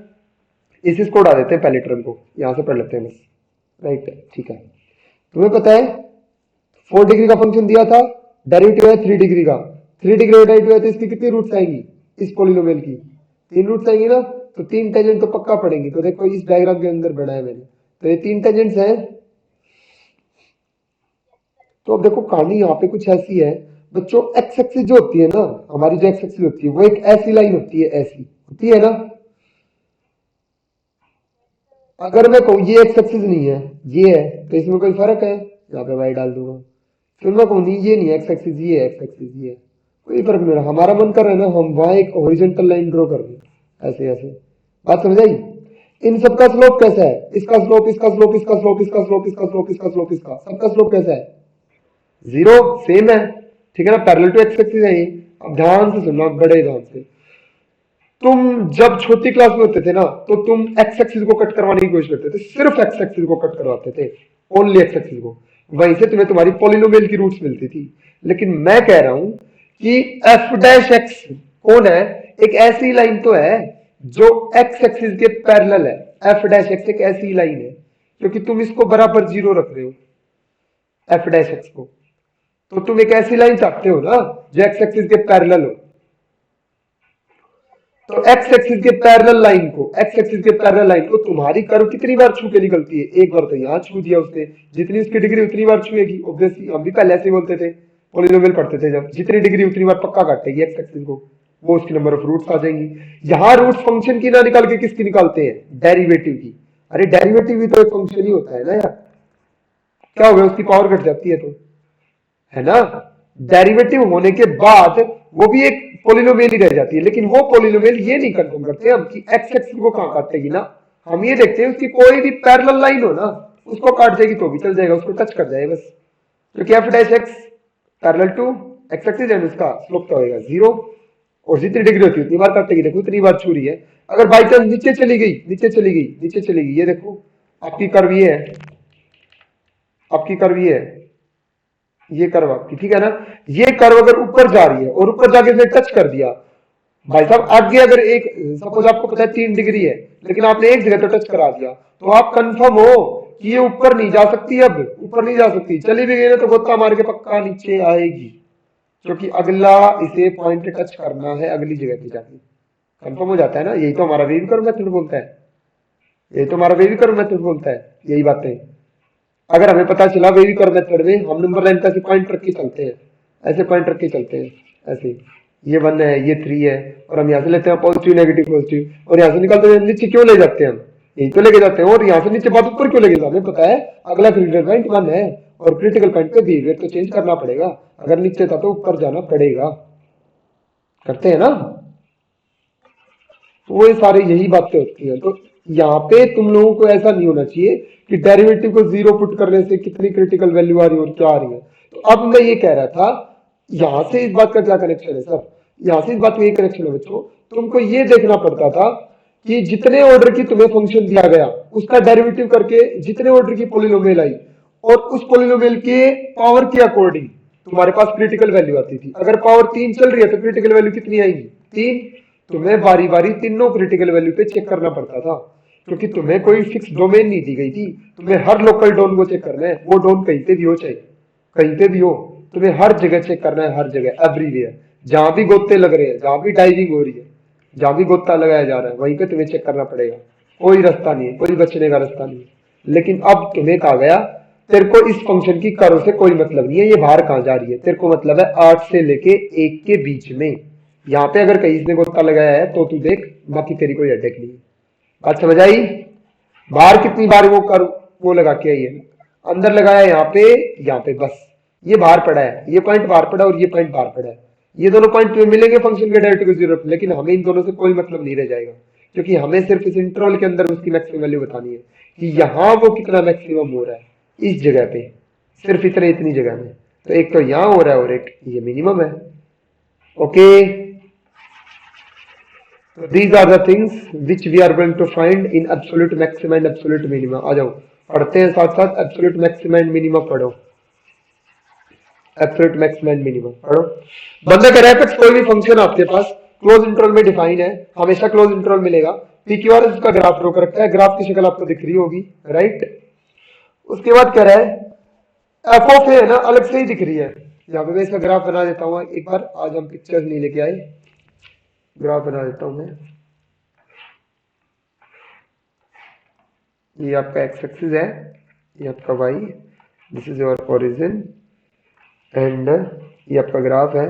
इसको उड़ा देते हैं पहले टर्म को, यहां से पढ़ लेते हैं बस, राइट, ठीक है। तुम्हें पता है 4 डिग्री का फंक्शन दिया था, डेरिवेटिव है 3 डिग्री का, 3 डिग्री का डेरिवेटिव है तो इसकी कितनी रूट्स आएंगी, इस पोलिनोमियल की 3 रूट्स आएंगी ना, तो 3 टेंजेंट तो पक्का पड़ेंगी। तो देखो इस डायग्राम के अंदर बनाया मैंने, तो ये 3 टेंजेंट्स हैं। तो अब देखो कहानी यहाँ पे कुछ ऐसी है बच्चों, एक्स एक्सिस जो होती है ना, हमारी जो एक्स एक्सिस होती है वो एक ऐसी लाइन होती है, ऐसी होती है ना। अगर मैं कहूँ ये एक्स एक्सिस नहीं है, ये है, तो इसमें कोई फर्क है, यहाँ पे वाई डाल दूंगा। फिर मैं कहूँ नहीं ये नहीं है एक्स एक्सिस, ये है एक्स एक्सिस, ये है, कोई फर्क नहीं रहा। हमारा मन कर रहा है ना हम वहां एक हॉरिजॉन्टल लाइन ड्रॉ कर दें, ऐसे ऐसे। बात समझ आई। इन सबका स्लोप कैसा है, इसका स्लोप, इसका स्लोप, इसका स्लोप, इसका स्लोप, इसका स्लोप, इसका स्लोप, इसका सबका स्लोप कैसा है, 0, सेम है, ठीक है ना, पैरेलल टू एक्स एक्सिस है ये। अब ध्यान से सुनना, बड़े ध्यान से। तुम जब छोटी क्लास में होते थे ना तो तुम एक्स एक्सिस को कट करवाने की कोशिश करते थे, सिर्फ एक्स एक्सिस को कट करवाते थे, ओनली एक्स एक्सिस को, वहीं से तुम्हें तुम्हारी पॉलिनोमियल की रूट्स मिलती थी। लेकिन मैं कह रहा हूं कि एफ डैश एक्स कौन है, एक ऐसी लाइन तो है जो एक्स एक्सिस के पैरेलल है। एफ डैश एक्स एक ऐसी लाइन है क्योंकि तुम इसको बराबर 0 रख रहे हो एफ डैश एक्स को, तो तुम एक ऐसी लाइन चाहते हो ना जो एक्स एक्सिस के पैरेलल हो। तो एक्स एक्सिस के पैरेलल लाइन को, एक्स एक्सिस के पैरेलल लाइन को तुम्हारी कर्व कितनी बार छू के निकलती है, एक बार तो यहां छू दिया उसने, जितनी उसकी डिग्री उतनी बार छुएगी, ऑब्वियसली हम भी पहले ऐसे ही बोलते थे, पॉलिनोमियल पढ़ते थे जब, जितनी डिग्री उतनी बार पक्का काटेगी एक्स एक्सिस को, वो उसकी नंबर ऑफ रूट्स आ जाएंगी। यहाँ रूट्स फंक्शन की ना निकाल के किसकी निकालते हैं, डेरिवेटिव की। अरे डेरिवेटिव भी तो एक फंक्शन ही होता है ना यार, क्या हो गया, उसकी पावर घट जाती है तो, है ना। डेरिवेटिव होने के बाद वो भी एक पोलिनोमियल ही रह जाती है, लेकिन वो पोलिनोमियल ये नहीं कंफर्म करते हम कि एक्स एक्सिस को कहां काटेगी ना, हम ये देखते हैं उसकी कोई भी पैरेलल लाइन हो ना, उसको काट देगी तो भी चल जाएगा, उसको टच कर जाएगा बस, क्योंकि f dash x parallel to x axis and उसका स्लोप तो होएगा 0, और जितनी डिग्री होती है उतनी बार काटेगी, देखो उतनी बार छू रही है। अगर बाई चांस नीचे चली गई, नीचे चली गई, नीचे चली गई, ये देखो आपकी कर्व ये है, आपकी कर्व ये है, ये कर्व आपकी, ठीक है ना। ये कर्व अगर ऊपर जा रही है और ऊपर जाके इसने टच कर दिया, भाई साहब आगे अगर एक सपोज आपको पता है 3 डिग्री है, लेकिन आपने एक जगह तो टच करा दिया, तो आप कंफर्म हो कि ये ऊपर नहीं जा सकती, अब ऊपर नहीं जा सकती, चली भी गई ना तो गोता मार के पक्का नीचे आएगी, क्योंकि अगला इसे पॉइंट टच करना है अगली जगह पे जाके, कंफर्म हो जाता है ना। यही तो हमारा वेव कर्व मेथड बोलता है, यही तो हमारा वेव कर्व मेथड बोलता है, यही बातें। अगर हमें पता चला वेव कर्व मेथड में हम नंबर लाइन का ऐसे पॉइंट रख के चलते हैं, ऐसे पॉइंट रख के चलते हैं, ऐसे ये 1 है, ये 3 है, और हम यहाँ से लेते हैं पॉजिटिव नेगेटिव पॉजिटिव, और यहाँ से निकालते हैं नीचे क्यों ले जाते हैं हम, यही तो लेके जाते हैं, और यहाँ से नीचे बात ऊपर क्यों लेके जाते हैं, हमें पता है अगला क्रिटिकल पॉइंट 1 है, और क्रिटिकल पॉइंट पे बिहेवियर तो चेंज करना पड़ेगा, अगर नीचे था तो ऊपर जाना पड़ेगा, करते हैं ना। तो वो सारे यही बातें होती है। तो यहाँ पे तुम लोगों को ऐसा नहीं होना चाहिए कि डेरिवेटिव को 0 पुट करने से कितनी क्रिटिकल वैल्यू आ रही है और क्या आ रही है। तो अब मैं ये कह रहा था, यहां से इस बात का क्या कनेक्शन है सर, यहां से इस बात का ये कनेक्शन है बच्चों, तुमको ये देखना पड़ता था कि जितने ऑर्डर की तुम्हें फंक्शन दिया गया उसका डेरिवेटिव करके जितने ऑर्डर की पोलिनोमियल आई, और उस पोलिनोमियल के पावर के अकॉर्डिंग तुम्हारे पास क्रिटिकल वैल्यू आती थी। अगर पावर 3 चल रही है तो क्रिटिकल वैल्यू कितनी आएगी, 3। तुम्हें बारी बारी तीनों क्रिटिकल वैल्यू पे चेक करना पड़ता था, क्योंकि तुम्हें कोई फिक्स डोमेन नहीं दी गई थी, तुम्हें हर लोकल डोन को चेक करना है, वो डोन कहीं पे भी हो, चाहे कहीं पे भी हो, तुम्हें हर जगह चेक करना है, हर जगह एवरीवेयर, जहां भी गोते लग रहे हैं, जहां भी डाइविंग हो रही है, जहां भी गोता लगाया जा रहा है, वहीं पे तुम्हें चेक करना पड़ेगा, कोई रास्ता नहीं है, कोई बचने का रास्ता नहीं है। लेकिन अब तुम्हें कहा गया तेरे को इस फंक्शन की कर्व से कोई मतलब नहीं है, ये बाहर कहां जा रही है, तेरे को मतलब है 8 से लेके 1 के बीच में। यहाँ पे अगर कहीं इसने गोता लगाया है तो तू देख, बाकी तेरी कोई अटैक नहीं है। बात समझ आई? बाहर कितनी बार वो कर्व वो लगा के आई है, अंदर लगाया यहाँ पे बस ये बाहर पड़ा है, ये पॉइंट बाहर पड़ा और ये पॉइंट बाहर पड़ा है, ये दोनों पॉइंट मिलेंगे फंक्शन के डेरिवेटिव को 0, लेकिन हमें इन दोनों से कोई मतलब नहीं रह जाएगा, क्योंकि हमें सिर्फ इस इंटरवल के अंदर उसकी मैक्सिमम वैल्यू बतानी है कि यहाँ वो कितना मैक्सिमम हो रहा है इस जगह पे, सिर्फ इतनी जगह में। तो एक तो यहाँ हो रहा है और एक ये मिनिमम है। Okay, so these are the things which we are going to find in absolute maximum and absolute minima। आ जाओ पढ़ते हैं साथ साथ, एब्सोल्यूट मैक्सिमम एंड मिनिमा पढ़ो, एब्सोल्यूट मैक्सिमम एंड मिनिमा पढ़ो। बंदा कह रहा है कोई भी फंक्शन आपके पास क्लोज इंटरवल में डिफाइन है, हमेशा क्लोज इंटरवल मिलेगा, पी क्यू आर इसका ग्राफ ड्रॉ कर रखा है, ग्राफ की शक्ल आपको दिख रही होगी, राइट। उसके बाद कह रहा है एफ ऑफ ए है ना, अलग से ही दिख रही है, यहाँ पे मैं इसका ग्राफ बना देता हूँ एक बार, आज हम पिक्चर्स नहीं लेके आए, ग्राफ बना देता हूं मैं। ये आपका एक्स एक्सिस है, ये आपका y, this is your origin, and ये आपका ग्राफ है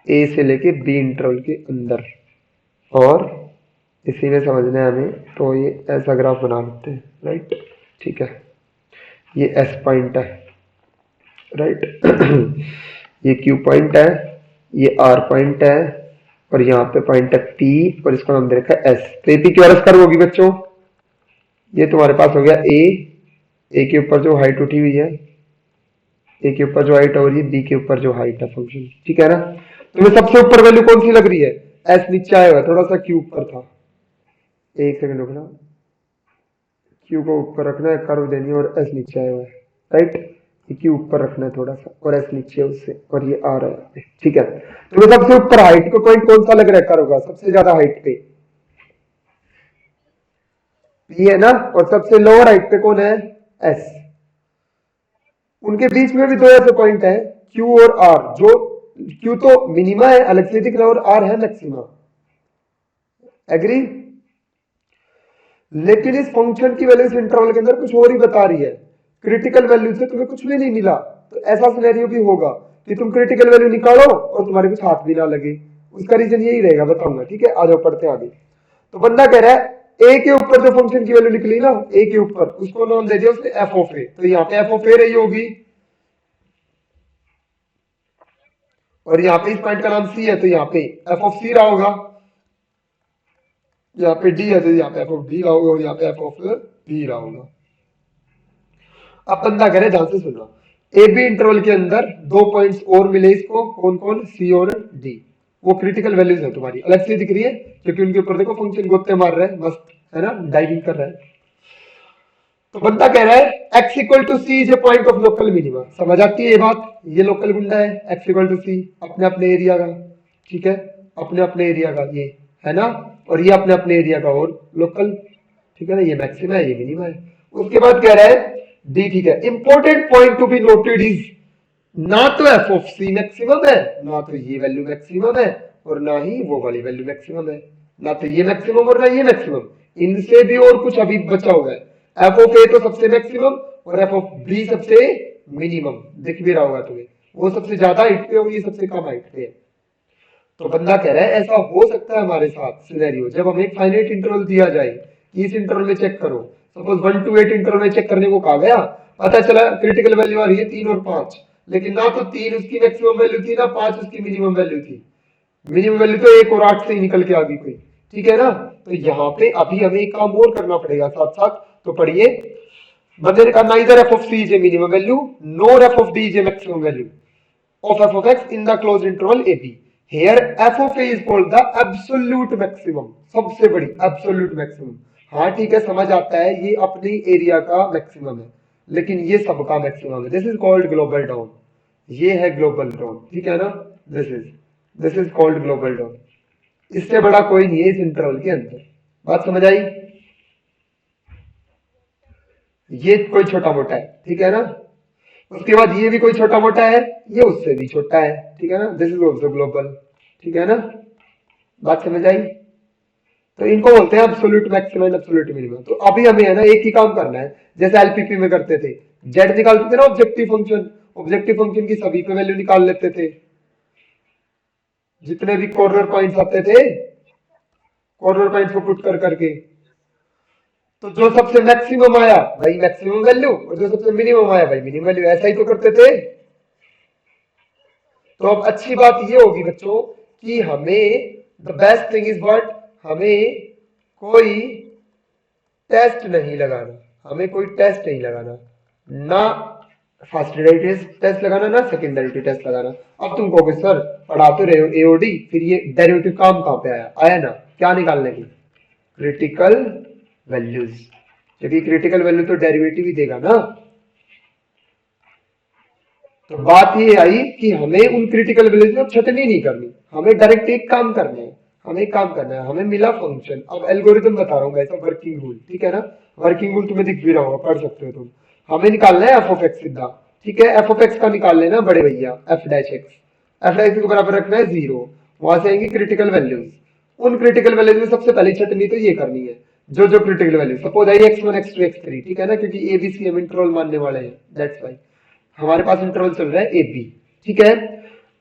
ए से लेके बी इंटरवल के अंदर, और इसी में समझना है हमें, तो ये ऐसा ग्राफ बना लेते हैं, राइट। ठीक है, ये एस पॉइंट है, राइट ये क्यू पॉइंट है, ये आर पॉइंट है, और यहाँ पे पॉइंट है पी, और इसको नाम दे रखा है एस। तो P Q R S curve होगी बच्चों, ये तुम्हारे पास हो गया ए के ऊपर जो हाइट उठी हुई है, ए के ऊपर जो हाइट हो रही है, बी के ऊपर जो हाइट है फंक्शन, ठीक है ना। तुम्हें सबसे ऊपर वैल्यू कौन सी लग रही है, एस नीचे आया हुआ, थोड़ा सा क्यू ऊपर था, एक सेकंड रुकना, क्यू को ऊपर रखना है, कर्व देनी है, और एस नीचे आया हुआ है, राइट। क्यू ऊपर रखना है थोड़ा सा, और एस नीचे उससे, और ये आ रहा है, ठीक है। तुम्हें सबसे ऊपर हाइट को पॉइंट कौन सा लग रहा है कर्व का, सबसे ज्यादा हाइट पे पी है ना, और सबसे लोअर हाइट पे कौन है, एस। उनके बीच में भी दो ऐसे पॉइंट है क्यू और आर, जो क्यू तो मिनिमा है अलग से दिख रहा है, और आर है मैक्सिमा, एग्री। लेकिन इस फंक्शन की वैल्यू इस इंटरवल के अंदर कुछ और ही बता रही है, क्रिटिकल वैल्यू से तुम्हें कुछ भी नहीं मिला, तो ऐसा सिनेरियो भी होगा कि तुम क्रिटिकल वैल्यू निकालो और तुम्हारे कुछ हाथ भी ना लगे, उसका रीजन यही रहेगा, बताऊंगा, ठीक है। आ जाओ पढ़ते आगे। तो बंदा कह रहा है ए के ऊपर जो फंक्शन की वैल्यू निकली ना, ए के ऊपर, उसको नाम दे दिया उसने एफ ऑफ ए, तो यहाँ पे एफ ऑफ ए रही होगी, और यहाँ पे इस पॉइंट का नाम सी है, तो यहाँ पे एफ ऑफ सी रहा होगा, यहाँ पे डी है तो यहाँ पे एफ ऑफ डी रहा होगा, और यहाँ पे एफ ऑफ बी रहा होगा। अब बंदा कह रहे ध्यान से सुनना, ए बी इंटरवल के अंदर दो पॉइंट्स और मिले इसको, कौन कौन, सी और डी। वो क्रिटिकल वैल्यूज है तुम्हारी, अलग से दिख रही है क्योंकि उनके ऊपर देखो फंक्शन गोते मार रहा है, मस्त है ना, डाइविंग कर रहा है। तो बंदा कह रहा है x equal to c is a point of local minima. समझ आती है ये बात, ये लोकल गुंडा है x इक्वल टू सी अपने अपने एरिया का, ठीक है, अपने अपने एरिया का ये है ना, और ये अपने अपने एरिया का और लोकल, ठीक है ना, ये मैक्सिमा है ये मिनिमा है। उसके बाद कह रहा है डी, ठीक है, important point to be noted is, ना तो एफ ऑफ सी मैक्सिमम है, ना तो ये वैल्यू मैक्सिमम है, और ना ही वो वाली वैल्यू मैक्सिमम है, ना तो ये मैक्सिमम और ना ये मैक्सिमम, इनसे भी और कुछ अभी बचा हुआ है। एफ ऑफ ए तो सबसे मैक्सिमम और एफ ऑफ बी सबसे मिनिमम, दिख भी रहा होगा तुम्हें, वो सबसे ज्यादा हाइट पे और ये सबसे कम हाइट पे है। तो बंदा कह रहा है ऐसा हो सकता है हमारे साथ सिनेरियो, जब हमें एक फाइनाइट इंटरवल दिया जाए कि इस इंटरवल में चेक करो, सपोज 1 to 8 इंटरवल में चेक करने को कहा गया, पता चला क्रिटिकल वैल्यू आ रही है 3 और 5, लेकिन ना तो 3 उसकी मैक्सिमम वैल्यू थी ना 5 उसकी मिनिमम वैल्यू थी, मिनिमम वैल्यू तो 1 और 8 से ही निकल के आ गई कोई, ठीक है ना। तो यहाँ पे अभी हमें एक काम और करना पड़ेगा साथ साथ, तो पढ़िए, बंदे ने कहा neither f of c is a minimum value nor f of d is a maximum value of f of x in the closed interval ab. Here f of a is called the absolute maximum, सबसे बड़ी absolute maximum। हाँ ठीक है, समझ आता है ये अपनी एरिया का मैक्सिमम है, लेकिन ये सबका मैक्सिमम है। This is called global down, ये है ग्लोबल डाउन, ठीक है ना, this is called global down. इससे बड़ा कोई नहीं है इस इंटरवल के अंदर, बात समझ आई। ये कोई छोटा मोटा है, ठीक है ना, उसके बाद ये भी कोई छोटा मोटा है, ये उससे भी छोटा है, ठीक है ना, दिस इज ऑल्सो ग्लोबल, ठीक है ना, बात समझ आई। तो इनको बोलते हैं absolute maximum and absolute minimum. तो अभी हमें है ना एक ही काम करना है, जैसे एलपीपी में करते थे, जेड निकालते थे ना ऑब्जेक्टिव फंक्शन, ऑब्जेक्टिव फंक्शन की सभी पे वैल्यू निकाल लेते थे, जितने भी कॉर्नर पॉइंट्स आते थे, कॉर्नर पॉइंट्स को पुट कर करके, तो जो सबसे मैक्सिमम आया भाई मैक्सिमम वैल्यू, और जो सबसे मिनिमम आया भाई मिनिमम वैल्यू, ऐसा ही तो करते थे। तो अब अच्छी बात ये होगी बच्चों कि हमें the best thing is what, हमें कोई टेस्ट नहीं लगाना, हमें कोई टेस्ट नहीं लगाना, ना फर्स्ट डेरिवेटिव टेस्ट लगाना ना सेकेंडरी टेस्ट लगाना। अब तुम कहोगे सर पढ़ा तो रहे हो एओडी, फिर ये डेरिवेटिव काम कहाँ पे आया, आया ना क्या निकालने की, क्रिटिकल वैल्यूज, क्योंकि क्रिटिकल वैल्यू तो डेरिवेटिव ही देगा ना। तो बात ये आई कि हमें उन क्रिटिकल वैल्यूज में छटनी नहीं करनी, हमें डायरेक्ट एक काम करना है, हमें एक काम करना है, हमें मिला फंक्शन। अब एल्गोरिथम बता रहा हूँ ऐसा वर्किंग रूल, ठीक है ना, वर्किंग रूल तुम्हें दिख भी रहा होगा, पढ़ सकते हो तुम। हमें निकालना है एफ ऑफ एक्स सीधा, ठीक है, एफ ऑफ एक्स का निकाल लेना बड़े भैया, F dash x, F dash को बराबर रखना है 0, वहां से आएंगे क्रिटिकल वैल्यूज। उन क्रिटिकल वैल्यूज में सबसे पहले छटनी तो ये करनी है, जो जो critical value, suppose I x1 x2 x3, ठीक है ना, क्योंकि ए बी सी हम इंटरवल मानने वाले हैं, दैट्स व्हाई हमारे पास इंटरवल चल रहा है ए बी, ठीक है।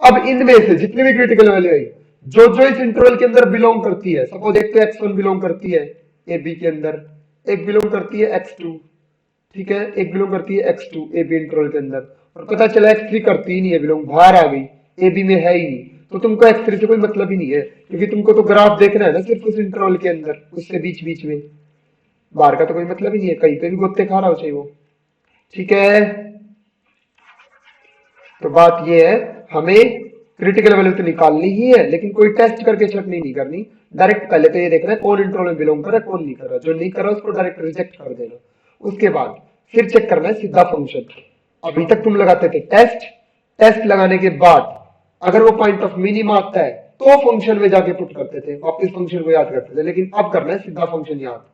अब इनमें से जितनी भी क्रिटिकल वैल्यू आई, जो जो इस इंटरवल के अंदर बिलोंग करती है, सपोज एक तो x1 बिलोंग करती है ए बी के अंदर, एक बिलोंग करती है x2, ठीक है, एक बिलोंग करती है x2 ए बी इंटरवल के अंदर, और पता चला x3 करती ही नहीं है बिलोंग, बाहर आ गई, ए बी में है ही नहीं, तो तुमको x3 से कोई मतलब ही नहीं है, क्योंकि तुमको तो ग्राफ देखना है ना सिर्फ उस इंटरवल के अंदर, उससे बीच बीच में, बाहर का तो कोई मतलब ही नहीं है, कहीं पे भी गोते खा रहा हो चाहिए वो, ठीक है। तो बात ये है हमें क्रिटिकल वैल्यू तो निकालनी ही है, लेकिन कोई टेस्ट करके चटनी नहीं करनी, डायरेक्ट पहले तो ये देखना है कौन इंटरवल में बिलोंग कर रहा है कौन नहीं कर रहा, जो नहीं कर रहा उसको डायरेक्ट रिजेक्ट कर देना। उसके बाद फिर चेक करना है सीधा फंक्शन। अभी तक तुम लगाते थे टेस्ट, टेस्ट लगाने के बाद अगर वो पॉइंट ऑफ मिनिमम आता है तो फंक्शन में जाके पुट करते थे, वापस फंक्शन को याद करते थे, लेकिन अब करना है सीधा फंक्शन याद।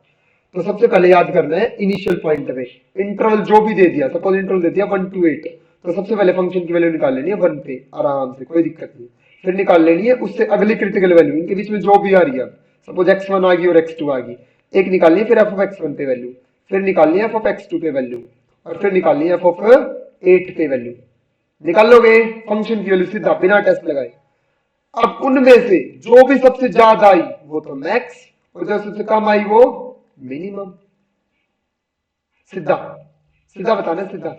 तो सबसे पहले याद करना है इनिशियल पॉइंट पे इंटरवल जो भी दे दिया, सपोज इंटरवल दे दिया 1 to 8, तो सबसे पहले फंक्शन की वैल्यू निकाल लेनी है 1 पे आराम से, कोई दिक्कत नहीं। फिर निकाल लेनी है उससे अगली क्रिटिकल वैल्यू, इनके बीच में जो भी आ रही है, सपोज x1 आ गई और x2 आ गई, एक निकालनी है, फिर f of x1 पे वैल्यू, फिर निकालनी है f of x2 पे वैल्यू, और फिर निकालनी है f of 8 पे वैल्यू। निकाल लोगे फंक्शन की वैल्यू सीधा बिना टेस्ट लगाए। अब उनमें से जो भी सबसे ज्यादा आई वो तो मैक्स, और जो सबसे कम आई वो मिनिमम। सीधा सीधा बताना, सीधा,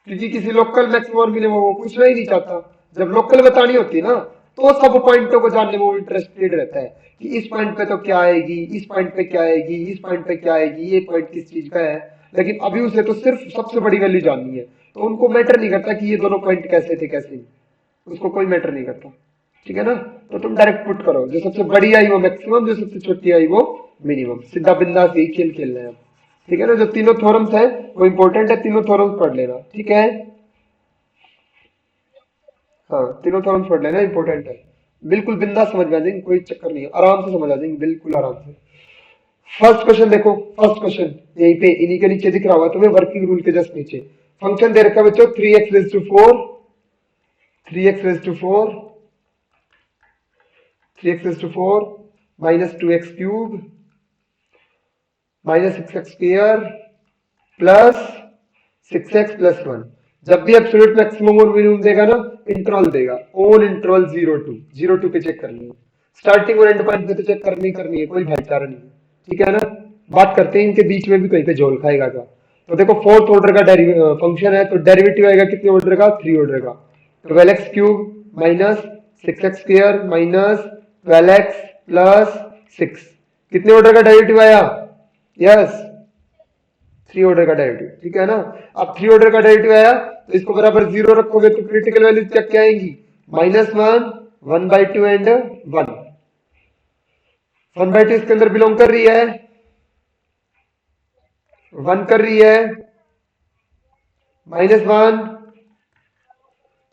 क्योंकि किसी लोकल मैक्सिमम और मिनिमम वो पूछना ही नहीं चाहता। जब लोकल बतानी होती है ना तो सब पॉइंटों को जानने में वो इंटरेस्टेड रहता है कि इस पॉइंट पे तो क्या आएगी, इस पॉइंट पे क्या आएगी, इस पॉइंट पे क्या आएगी, ये पॉइंट किस चीज का है। लेकिन अभी उसे तो सिर्फ सबसे बड़ी वैल्यू जाननी है, तो उनको मैटर नहीं करता कि ये दोनों पॉइंट कैसे थे कैसे नहीं, उसको कोई मैटर नहीं करता। ठीक है ना, तो तुम डायरेक्ट पुट करो, जो सबसे बड़ी आई वो मैक्सिमम, जो सबसे छोटी आई वो मिनिमम, सीधा बिंदास यही खेल खेलना है। ठीक है ना, जो तीनों थ्योरम्स है वो इंपॉर्टेंट है, तीनों थ्योरम्स पढ़ लेना। ठीक है, हाँ तीनों थ्योरम्स पढ़ लेना, इंपॉर्टेंट है। बिल्कुल बिंदास समझ में आ जाएंगे, कोई चक्कर नहीं है, आराम से समझ आ जाएंगे, बिल्कुल आराम से। फर्स्ट क्वेश्चन देखो, फर्स्ट क्वेश्चन यहीं पे इन्हीं के नीचे दिख रहा होगा तुम्हें, वर्किंग रूल के जस्ट नीचे। फंक्शन दे रखा है बच्चों 3x4, 3x4, 3x4 minus 2x³ minus 6x² plus 6x+1। जब भी एब्सोल्यूट मैक्सिमम और मिनिमम देगा ना, इंटरवल देगा, ऑन इंटरवल 0 to पे चेक करनी है, स्टार्टिंग और एंड पॉइंट पे तो चेक करनी करनी है, कोई भाईचारा नहीं है। ठीक है ना, बात करते हैं इनके बीच में भी कहीं पे झोल खाएगा क्या। तो देखो फोर्थ ऑर्डर का फंक्शन है, तो डेरिवेटिव आएगा कितने ऑर्डर का, 3 ऑर्डर का। 12x³ minus 6x² minus 12x plus 6, कितने ऑर्डर का डेरिवेटिव आया, यस 3 ऑर्डर का डेरिवेटिव। ठीक है ना, अब 3 ऑर्डर का डेरिवेटिव आया, तो इसको बराबर 0 रखोगे तो क्रिटिकल वैल्यू क्या क्या आएंगी, -1, 1/2 एंड 1। 1/2 इसके अंदर बिलोंग कर रही है, 1 कर रही है, -1,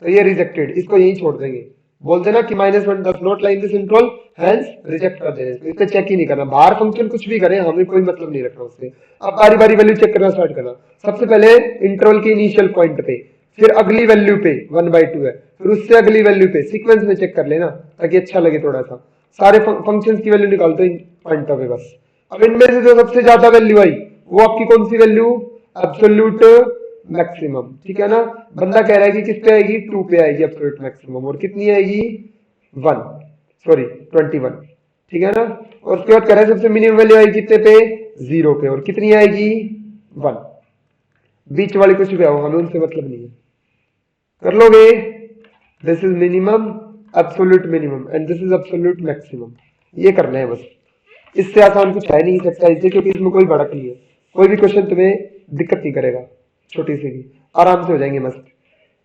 तो ये रिजेक्टेड, इसको यही छोड़ देंगे, बोल देना कि -1 does not line this interval, hence reject कर देना, इसको चेक ही नहीं करना, बाहर फंक्शन कुछ भी करें हमें कोई मतलब नहीं रखना उससे। अब बारी बारी वैल्यू चेक करना स्टार्ट करना, सबसे पहले इंटरवल के इनिशियल पॉइंट पे, फिर अगली वैल्यू पे 1/2 है, फिर उससे अगली वैल्यू पे, सीक्वेंस में चेक कर लेना ताकि अच्छा लगे थोड़ा सा। सारे फंक्शंस की वैल्यू निकाल दो इन पॉइंटों पे बस। अब इनमें से जो सबसे ज्यादा वैल्यू आई वो आपकी कौन सी वैल्यू, एब्सोल्यूट मैक्सिमम। ठीक है ना, बंदा कह रहा है कि किस पे आएगी, 2 पे आएगी एब्सोल्यूट मैक्सिमम, और कितनी आएगी 1, सॉरी 21। ठीक है ना, और उसके बाद कह रहा है सबसे मिनिमम वैल्यू आएगी कितने पे, 0 पे, और कितनी आएगी 1। बीच वाले कुछ भी आओ, हमें उनसे मतलब नहीं है, कर लोगे। This is minimum, absolute minimum, and this is absolute maximum, ये करना है बस। इससे आसान कुछ है नहीं सकता इससे, क्योंकि इसमें कोई भड़क नहीं है, कोई भी क्वेश्चन तुम्हें दिक्कत नहीं करेगा, छोटी सी भी आराम से हो जाएंगे मस्त।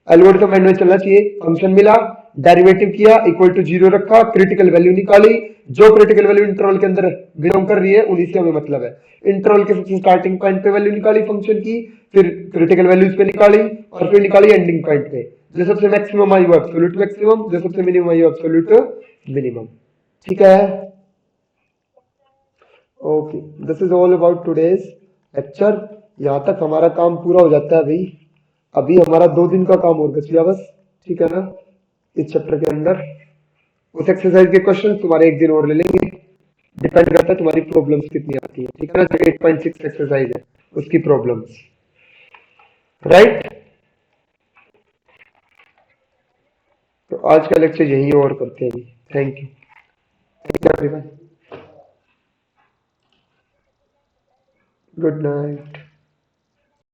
एल्गोरिथम माइंड में चलना चाहिए, फंक्शन मिला, डेरिवेटिव किया, इक्वल टू 0 रखा, क्रिटिकल वैल्यू निकाली, जो क्रिटिकल वैल्यू इंटरवल के अंदर बिलोंग कर रही है उन्हीं से हमें मतलब है। इंटरवल के सबसे स्टार्टिंग पॉइंट पे वैल्यू निकाली फंक्शन की, फिर क्रिटिकल वैल्यूज पे निकाली, और फिर निकाली एंडिंग पॉइंट पे, जो सबसे मैक्सिमम आई वो एब्सोल्यूट मैक्सिमम, जो सबसे मिनिमम आई वो एब्सोल्यूट मिनिमम। ठीक है, okay, this is all about today's lecture. यहाँ तक हमारा काम पूरा हो जाता है भाई, अभी हमारा 2 दिन का काम और बच गया बस। ठीक है ना, इस चैप्टर के अंदर उस एक्सरसाइज के क्वेश्चन तुम्हारे 1 दिन और ले लेंगे, डिपेंड करता है तुम्हारी प्रॉब्लम्स कितनी आती है। ठीक है ना, जो 8.6 एक्सरसाइज है उसकी प्रॉब्लम्स, राइट। तो आज का लेक्चर यही और करते हैं। Thank you, thank you everyone, good night.